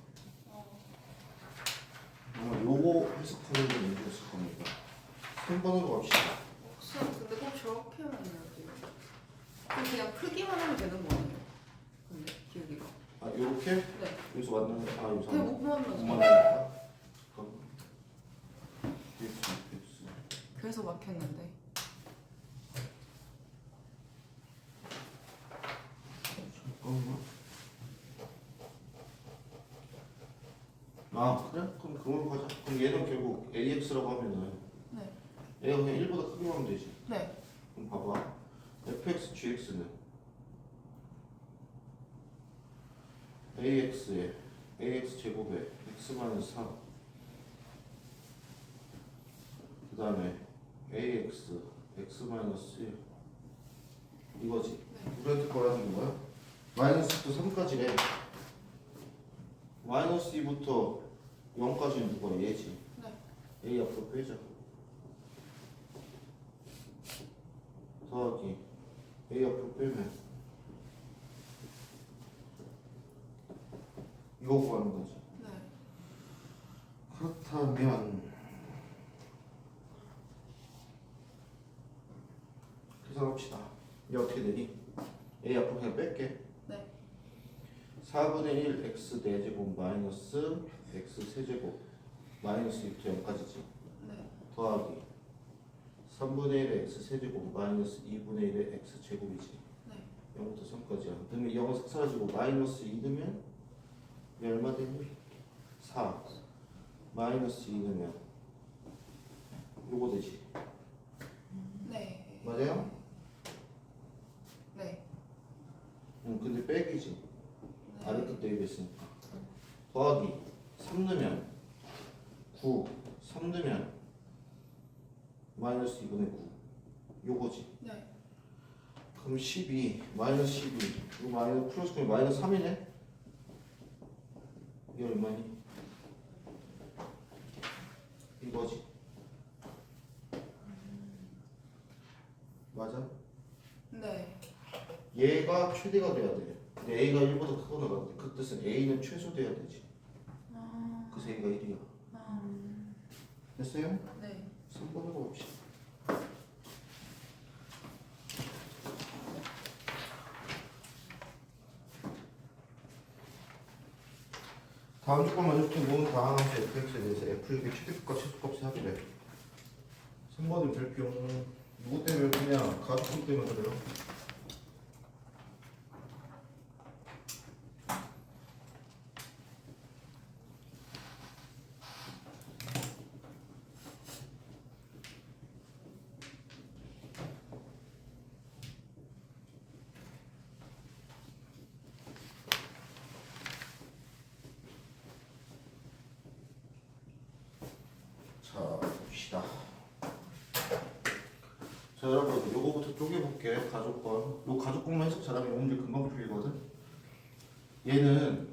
A: 아마 요거 해석하는 게 문제였을 겁니다. 3번으로 갑시다.
B: 없어요. 근데 꼭 저렇게만 해야 돼요. 그냥 크기만 하면 되는 거 아니에요? 근데 기억이가.
A: 아 요렇게?
B: 네.
A: 여기서 만나는 거. 아 여기서
B: 그냥 못 만나죠.
A: 못 만나니까? 잠깐만. X.
B: 그래서 막혔는데.
A: 잠깐만. 아 그래? 그럼 그걸로 가자. 그럼 얘는 결국 AX라고 하면은
B: 네.
A: 얘가 그냥 1보다 크게 하면 되지.
B: 네.
A: 그럼 봐봐. fx, gx는 ax에 ax 제곱에 x-3 그 다음에 ax x-1 이거지. 우리한테 거라는 게 뭐야? 마이너스 2부터 3까지래. 마이너스 2부터 0까지는 누가? 얘지.
B: 네.
A: a 앞으로 빼자. 더하기 a 앞으로 빼면 이거 구하는 거지.
B: 네.
A: 그렇다면 계산합시다. 이게 어떻게 되니? a 앞으로 그냥 뺄게.
B: 네.
A: 4분의 1 x 4제곱 마이너스 x 세제곱 마이너스 2부터 0까지지.
B: 네.
A: 더하기 3분의 1의 x 세제곱 마이너스 2분의 1의 x 제곱이지.
B: 네.
A: 0부터 3까지야. 그러면 0은 싹 사라지고 마이너스 2 넣으면 이 얼마 되니? 4 마이너스 2 넣으면 요거 되지.
B: 네.
A: 맞아요?
B: 네.
A: 근데 빼기지.
B: 네.
A: 아래끝 대입했으니까. 더하기 3 넣으면 9 3 넣으면 마이너스 2분의 9 요거지.
B: 네.
A: 그럼 12 마이너스 12 이거 마이너스 플러스 그럼 마이너스 3이네. 이게 얼마니? 이거지. 맞아?
B: 네.
A: 얘가 최대가 돼야 돼. 근데 A가 1보다 크거나 같아. 그 뜻은 A는 최소돼야 되지. 그래서 A가 1이야. 됐어요?
B: 네.
A: 3번으로 봅시다. 다음 조건 만족된 모든 다항 함수 fx에 대해서 f6의 최대값과 최소값을 하기래. 3번은 별표 누구 때문에 그냥 가속함 때문에 그래요? 자, 봅시다. 자, 여러분, 요거부터 쪼개볼게요. 가족권. 요 가족권만 해석 잘하면 문제 금방 풀리거든. 얘는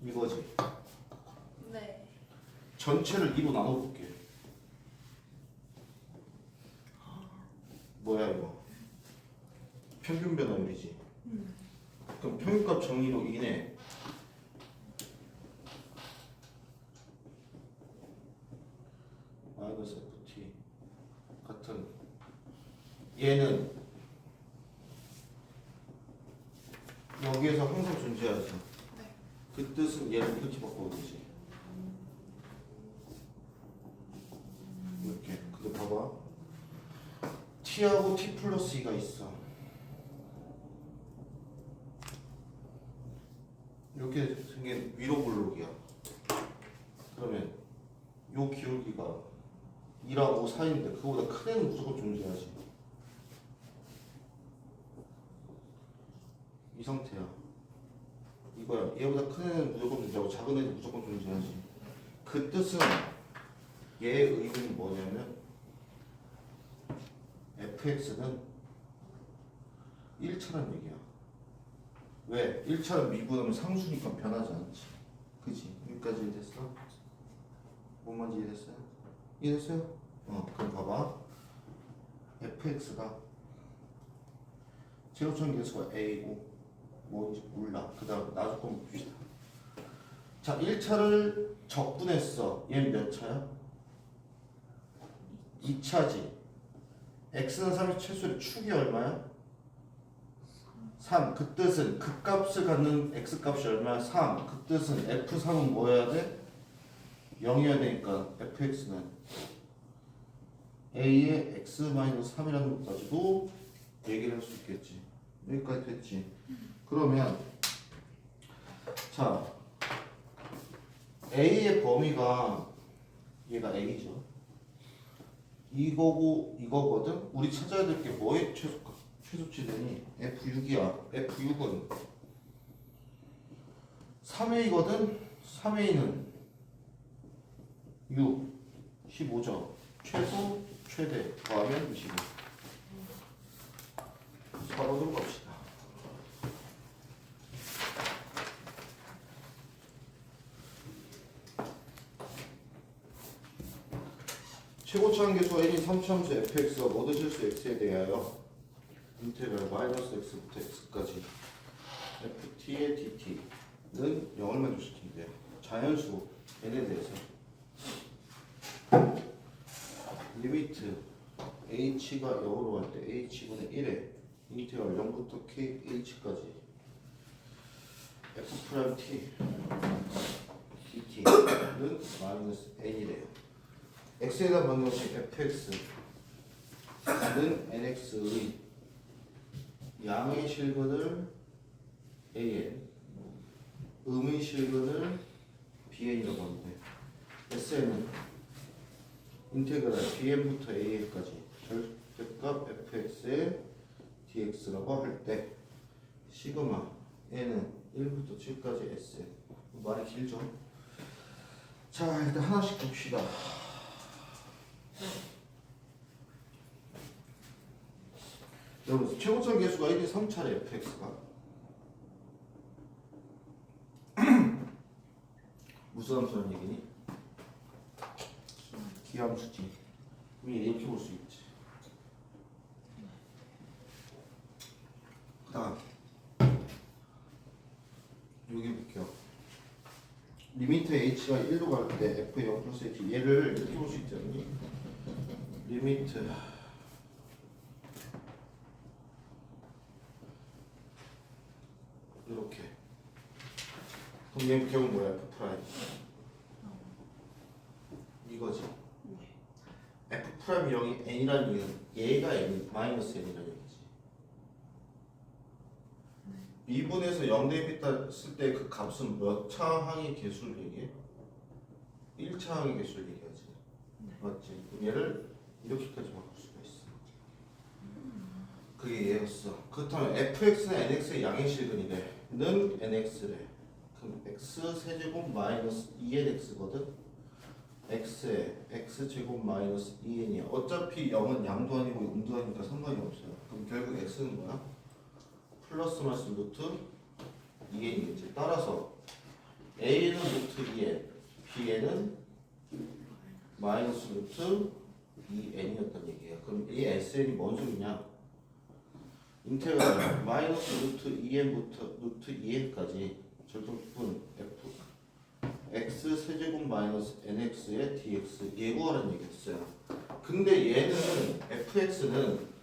A: 이거지.
B: 네.
A: 전체를 2로 나눠볼게. 뭐야 이거? 평균 변화율이지. 그럼 평균값 정의로 인해 마이너스 ft 같은 얘는 여기에서 항상 존재하지.
B: 네.
A: 그 뜻은 얘를 이렇게 바꿔도 되지. 이렇게. 근데 봐봐. t하고 t 플러스 2가 있어. 이렇게 생긴 위로 블록이야. 그러면 요 기울기가 2라고 4인데 그거보다 큰 애는 무조건 존재하지. 이 상태야. 이거야. 얘보다 큰 애는 무조건 존재하고 작은 애는 무조건 존재하지. 그 뜻은 얘의 의미는 뭐냐면 fx는 1차란 얘기야. 왜? 1차는 미분하면 상수니까 변하지 않지. 그치? 여기까지 이해됐어? 뭔 말인지 이해됐어요? 이해됐어요? 그럼 봐봐. fx가 제로점 계수가 a고 뭔지 몰라. 그 다음 나조건 봅시다. 자, 1차를 적분했어. 얘는 몇 차야? 2차지. x는 3의 최소의 축이 얼마야? 3. 그 뜻은 그 값을 갖는 x값이 얼마야? 3. 그 뜻은 f3은 뭐여야 돼? 0이어야 되니까 fx는 a의 x-3이라는 것까지도 얘기를 할 수 있겠지. 여기까지 됐지. 그러면 자 a의 범위가 얘가 a죠. 이거고 이거거든. 우리 찾아야 될 게 뭐의 최소치되니? F6이야. F6은 3A거든. 3A는 6, 15죠. 최소, 최대 더하면 25. 4번으로 갑시다. 최고차 함계수 n이 3차함수 fx가 모든 실수 x에 대하여 인테그랄 마이너스 x부터 x까지 ft의 dt는 0을 만족시킨대요. 자연수 n에 대해서 리미트 h가 0으로 갈 때 h분의 1에 인테그랄 0부터 kh까지 f'' dt는 마이너스 n이래요. x에 대한 방정식 fx는 nx의 양의 실근을 an, 음의 실근을 bn이라고 하는데 SN은 인테그랄 bn부터 an까지 절대값 fx의 dx라고 할 때 시그마 n은 1부터 7까지 sn 말이 길죠? 자, 일단 하나씩 봅시다. 여러분, 최고점 계수가 1이 3차례 fx가 무슨 함수라는 얘기니? 기함수지. 우리 이렇게 볼 수 있지. 그 다음 여기 볼게요. 리미트 h가 1로 갈 때 f 0 플러스 h 얘를 이렇게 볼 수 있지 않니? 리미트 이렇게. 그럼 얘 결국 뭐야? f 프라임 이거지. f 프라임 0이 n이라는 얘기는 얘가 n 마이너스 n이라는 얘기지. 미분에서 0 대비 땄을 때 그 값은 몇 차 항의 개수를 얘기해? 1차 항의 개수를 얘기하지. 맞지? 그럼 얘를 이렇게까지 바꿀 수가 있어. 그게 얘였어. 그렇다면 fx는 nx의 양의실근이래. 는 nx래. 그럼 x 세제곱 마이너스 2nx거든? x에 x제곱 마이너스 2n이야. 어차피 0은 양도 아니고 음도 아니니까 상관이 없어요. 그럼 결국 x는 뭐야? 플러스 마이너스 루트 2n이겠지. 따라서 a는 루트 2n, b는 마이너스 루트 2n이었단 얘기야. 그럼 이 sn이 뭔 소리냐? 인테그랄 마이너스 루트 2n부터 루트 2n까지 절대분 f x 세제곱 마이너스 nx의 dx 예구하라는 얘기였어요. 근데 얘는 fx는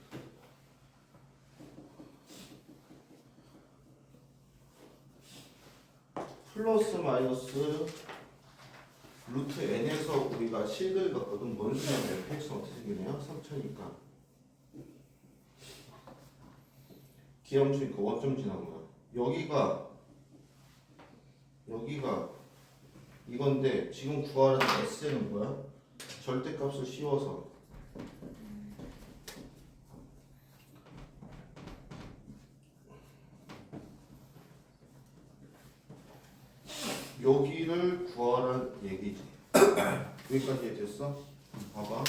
A: 플러스 마이너스 루트 n에서 우리가 실을 갖거든. 뭔 소리냐면 fx는 어떻게 생기네요? 3차니까 기함수니까 원점 지난 거야. 여기가 이건데 지금 구하라는 s는 뭐야? 절대값을 씌워서 여기를 구하라는 얘기지. 여기까지 됐어? 봐봐.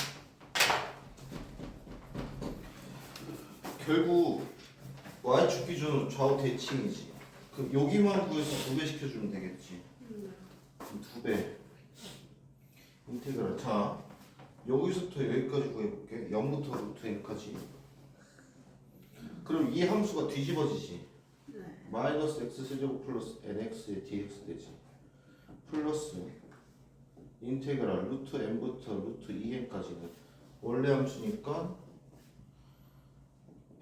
A: 결국 y축 기준 좌우 대칭이지. 그럼 여기만 구해서 2배 시켜주면 되겠지. 2배. 인테그랄. 자, 여기서부터 여기까지 구해볼게. 0부터 루트 n까지. 그럼 이 함수가 뒤집어지지. 마이너스 x 세제곱 플러스 nx의 dx 되지. 플러스 인테그랄 루트 n부터 루트 2n까지는 원래 함수니까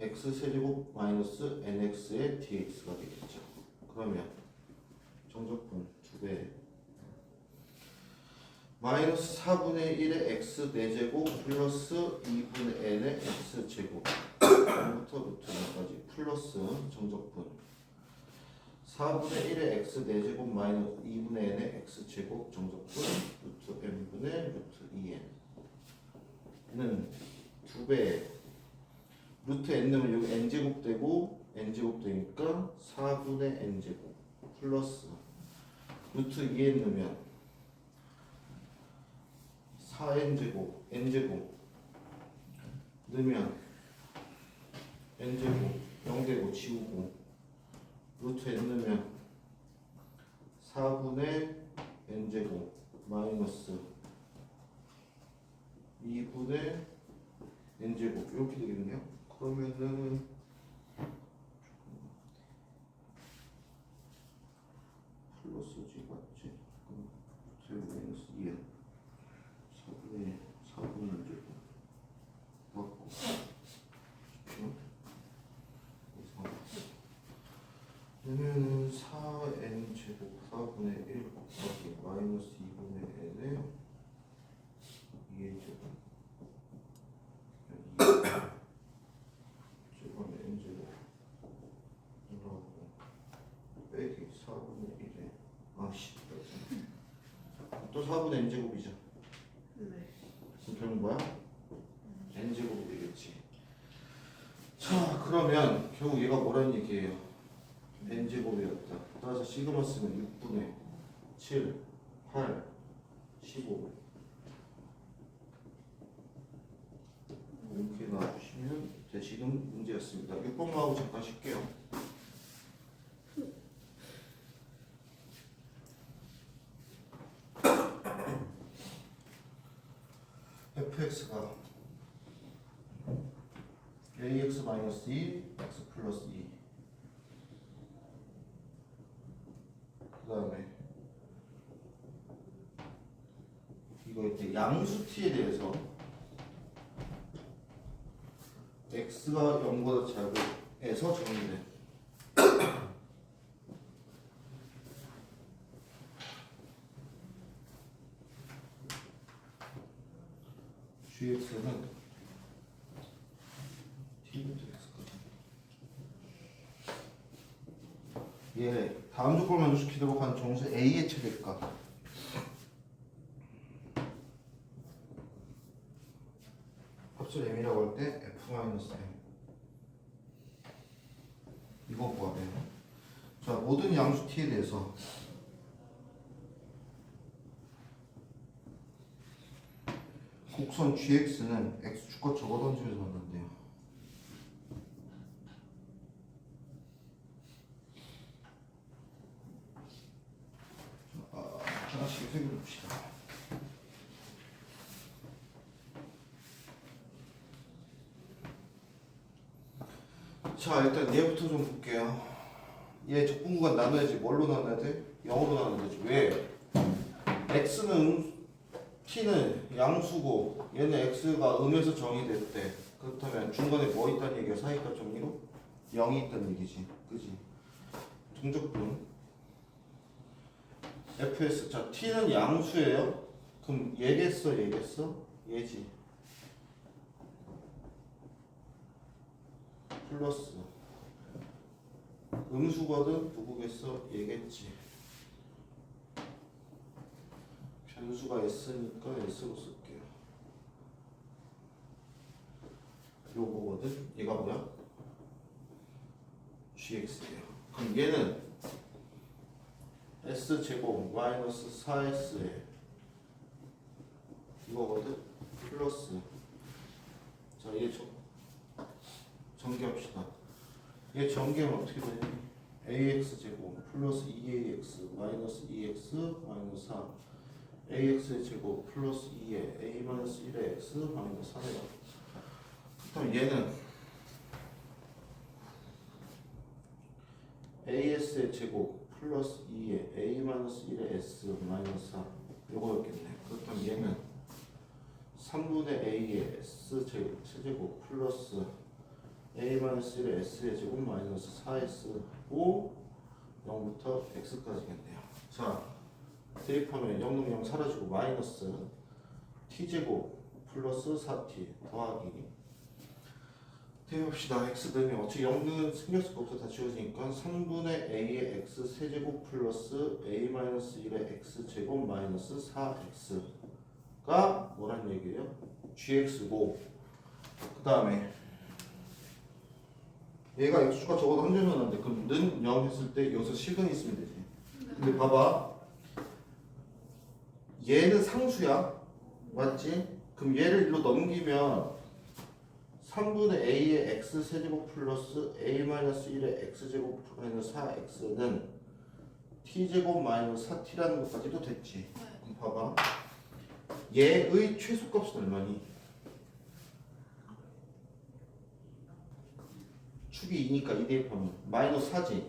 A: x 세제곱 마이너스 nx의 dx가 되겠죠. 그러면 정적분 2배 마이너스 4분의 1의 x 4제곱 플러스 2분의 n의 x제곱 0부터 루트 n까지 플러스 정적분 4분의 1의 x 4제곱 마이너스 2분의 n의 x제곱 정적분 루트 n분의 루트 2n는 2배 루트 n 넣으면 여기 n제곱 되고 n제곱 되니까 4분의 n제곱 플러스 루트 2n 넣으면 4n제곱 n제곱 넣으면 n제곱 0되고 지우고 루트 n 넣으면 4분의 n제곱 마이너스 2분의 n제곱 이렇게 되겠네요. 그러면은 플러스지 맞지? 그럼 제곱 마이너스 2n 4분의 n제곱 맞고 그렇죠? 그러면은 4n 제곱 4분의 1 곱하기 마이너스 2분의 n의 2n 제곱 2 제곱 n 제곱 이라고 빼기 4분의 1에 아씨 또 4분의 n 제곱이죠. 그럼 결국 뭐야? n 제곱이 되겠지. 자 그러면 결국 얘가 뭐라는 얘기예요? n제곱이었다. 따라서 시그마 쓰면 6분의 7, 8, 15 이렇게 놔주시면 되시는 문제였습니다. 6번하고 잠깐 쉴게요. fx가 ax-2 x 플러스 2 그 다음에 이거 이제 양수 t에 대해서 x가 0보다 작은에서 정의돼. gx는 t부터 x까지. 얘 다음 조건을 만족시키도록 한 정수 a의 최대값. 합sul m이라고 할 때 f-m 이거 구하래요. 자, 모든 양수 t에 대해서 곡선 gx는 x축과 적어 던지면서 만난대요. 하나씩 해봅시다. 자, 일단 얘부터 좀 볼게요. 얘 적분구간 나눠야지. 뭘로 나눠야 돼? 0으로 나눠야 되지. 왜? x는 t는 양수고 얘는 x가 음에서 정의됐대. 그렇다면 중간에 뭐 있다는 얘기야? 사이값 정리로? 0이 있다는 얘기지. 그지? 동적분 fs. 자, t는 양수예요. 그럼 얘겠어? 얘지. 플러스 음수거든 누구겠어? 얘겠지. 변수가 s니까 s로 쓸게요. 요거거든. 얘가 뭐야? gx예요. 그럼 얘는 s제곱 마이너스 4s에 이거거든. 플러스 자, 얘 전개합시다. 얘 전개하면 어떻게 되니? ax제곱 플러스 2ax 마이너스 2x 마이너스 4 ax의 제곱 플러스 2에 a 마이너스 1의 x 마이너스 4네요. 그럼 얘는 as의 제곱 플러스 2에 a 마이너스 1의 s 마이너스 4 요거였겠네. 그렇다면 얘는 3분의 a의 s 세제곱 플러스 a-1의 s의 제곱 마이너스 4s고 0부터 x까지겠네요. 자, 대입하면 0은 0 사라지고 마이너스 t제곱 플러스 4t 더하기 대입합시다. x 되면 어차피 0은 생길 수가 없어. 다 지워지니까 3분의 a의 x 세제곱 플러스 a-1의 x 제곱 마이너스 4x가 뭐란 얘기예요? gx고 그 다음에 얘가 x축과 적어도 한 점이 나는데 그럼 는 0 했을 때 여기서 실근이 있으면 되지. 근데 봐봐, 얘는 상수야, 맞지? 그럼 얘를 일로 넘기면 3분의 a의 x 세제곱 플러스 a-1의 x제곱 마이너스 4x는 t제곱 마이너스 4t라는 것까지도 됐지. 그럼 봐봐, 얘의 최소값은 얼마니? 축이 2니까 2 대입하면 마이너스 4지.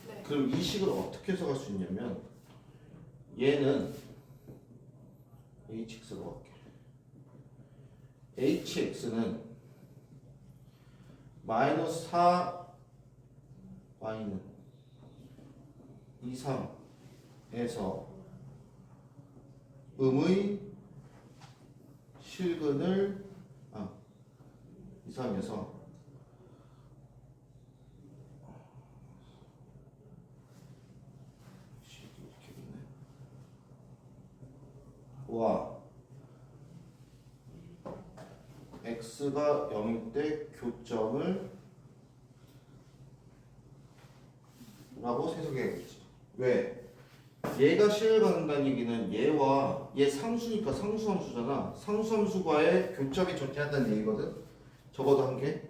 B: 네.
A: 그럼 이 식을 어떻게 해석할 수 있냐면 얘는 hx로 할게. hx는 마이너스 4y는 이상에서 음의 실근을 이상에서 와 x가 0일 때 교점을 라고 해석해야겠지. 왜? 얘가 C를 갖는다는 얘기는 얘와 얘 상수니까 상수함수잖아. 상수함수과의 교점이 존재한다는 얘기거든. 적어도 한 개.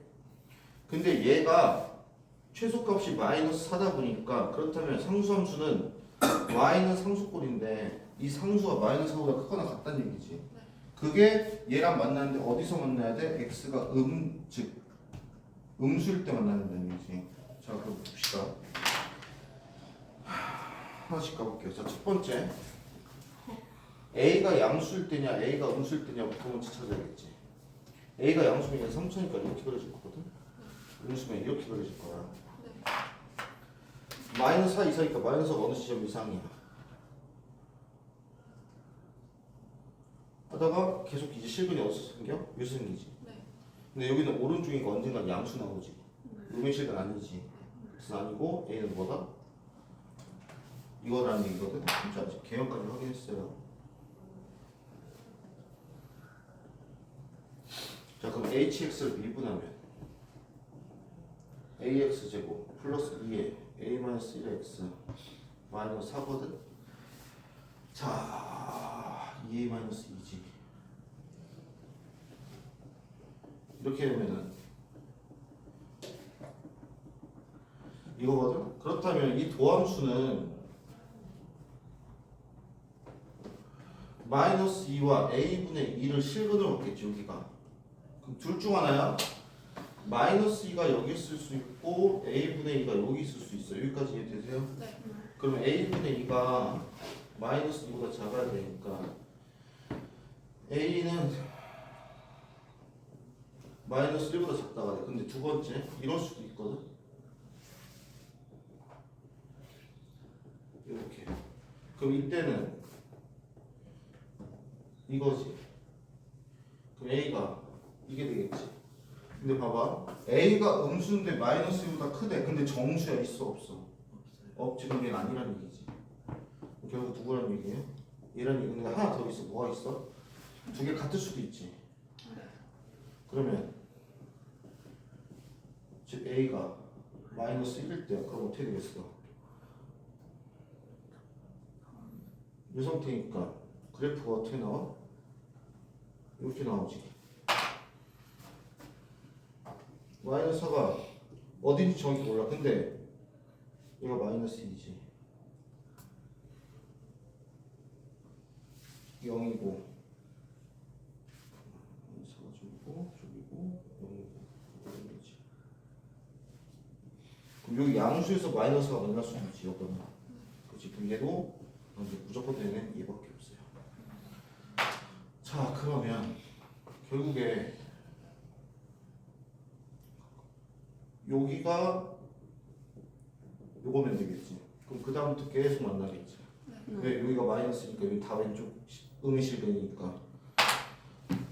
A: 근데 얘가 최소값이 마이너스 4다 보니까 그렇다면 상수함수는 y는 상수꼴인데 이 상수가 마이너스 4보다 크거나 같다는 얘기지. 그게 얘랑 만나는데 어디서 만나야 돼? x가 즉 음수일 때 만나는 얘기지. 자 그럼 봅시다. 하나씩 가볼게요. 자, 첫 번째 A가 양수일 때냐 A가 음수일 때냐부터 먼저 찾아야겠지. A가 양수면 얘 3천이니까 이렇게 그려질 거거든. 음수면 이렇게 그려질 거야. 마이너스 4 이상이니까 마이너스가 어느 지점 이상이야. 하다가 계속 이제 실근이 어디서 생겨? 여기서 생기지. 근데 여기는 오른쪽이니까 언젠간 양수 나오지. 음의 실근 아니지. 그래서 아니고 A는 뭐다? 이거라는 얘기거든. 진짜 아직 개형까지 확인했어요. 자 그럼 hx를 미분하면 ax 제곱 플러스 2에 a-1x 마이너스 4거든. 자 2a-2지. 이렇게 되면은 이거거든. 그렇다면 이 도함수는 마이너스 2와 a분의 2를 실근으로 받겠지 여기가. 그럼 둘 중 하나야. 마이너스 2가 여기 있을 수 있고 a분의 2가 여기 있을 수 있어. 여기까지 이해되세요?
B: 네.
A: 그러면 a분의 2가 마이너스 2보다 작아야 되니까 a는 마이너스 1보다 작다가 돼. 근데 두 번째 이럴 수도 있거든. 이렇게. 그럼 이때는 이거지. 그럼 A가 이게 되겠지. 근데 봐봐. A가 음수인데 마이너스 1보다 크대. 근데 정수야 있어 없어? 없지. 그럼 얘는 아니라는 얘기지. 결국 누구라는 얘기예요? 얘라는 얘기인데 하나 더 있어. 뭐가 있어? 두 개 같을 수도 있지. 그러면 즉 A가 마이너스 1일 때야. 그럼 어떻게 되겠어? 이 상태니까 그래프가 어떻게 나와? 이렇게 나오지. 마이너스 4가 어딘지 정확히 몰라. 근데 얘가 마이너스 2지. 0이고 4가 저기고 저기고 0이고 이거지. 그럼 여기 양수에서 마이너스가 만날 수 있지. 어떤 그렇지. 그럼 얘도 이제 무조건 되는 얘밖에 없어요. 자 그러면 결국에 여기가 요거면 되겠지. 그럼 그 다음부터 계속 만나겠지. 왜? 여기가 마이너스니까 여기 다 왼쪽 음의 실근이니까.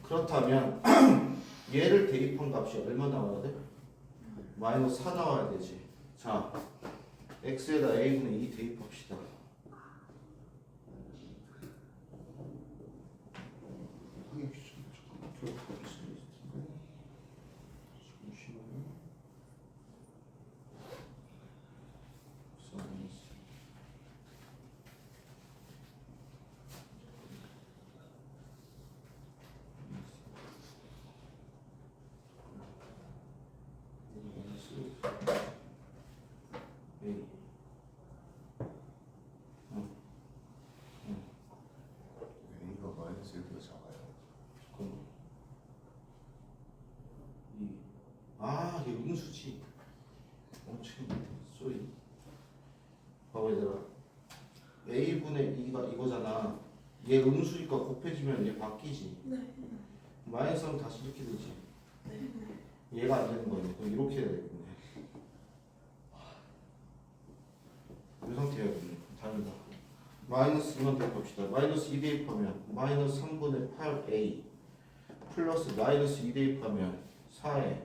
A: 그렇다면 얘를 대입한 값이 얼마 나와야 돼? 마이너스 4 나와야 되지. 자 x에다 a분의 2 대입합시다.
D: A가 마이너스 1보다 작아요.
A: 아, 이게 음수지. 엄청 쏘리. 봐봐 얘들아. a분의 2가 이거잖아. 얘 음수니까 곱해지면 얘 바뀌지. 마이너스는 다시 이렇게 되지. 얘가 안 되는 거예요. 그럼 이렇게 해야 되겠네. 이 상태야. 다른다. 마이너스 2만 대입합시다. 마이너스 2 대입하면 마이너스 3분의 8a 플러스 마이너스 2 대입하면 4에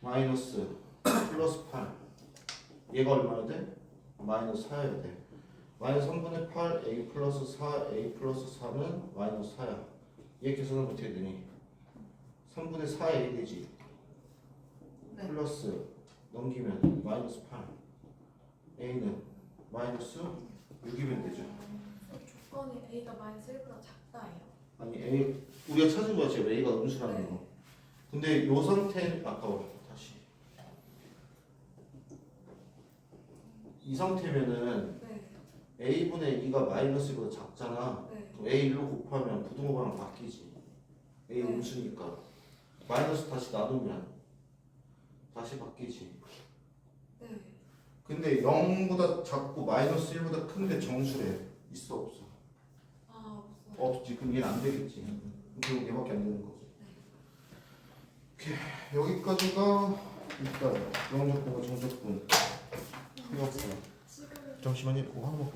A: 마이너스 플러스 8. 얘가 얼마야 돼? 마이너스 4여야 돼. 마이너스 3분의 8a 플러스 4a 플러스 4는 마이너스 4야. 얘 계산하면 어떻게 되니? 3분의 4a 되지. 플러스 넘기면 마이너스 8. a는 마이너스 6이면 되죠.
E: 조건이 A가 -1보다 작다예요.
A: 아니 A 우리가 찾은 거야 지금 A가 음수라는
E: 네.
A: 거. 근데 요 상태 아까워. 다시 이 상태면은
E: 네.
A: A분의 2가 -1보다 작잖아.
E: 네.
A: 그럼 A1로 곱하면 부등호방은 바뀌지. A
E: 네.
A: 음수니까 마이너스 다시 나누면 다시 바뀌지.
E: 네.
A: 근데 0보다 작고 -1보다 큰데 정수래. 있어 없어?
E: 아, 없어요.
A: 없지. 그럼 얘는 안 되겠지. 그럼 얘밖에 안 되는 거지. 오케이. 여기까지가 일단 영적분과 정적분.
E: 지금
A: 잠시만요. 이거 하나만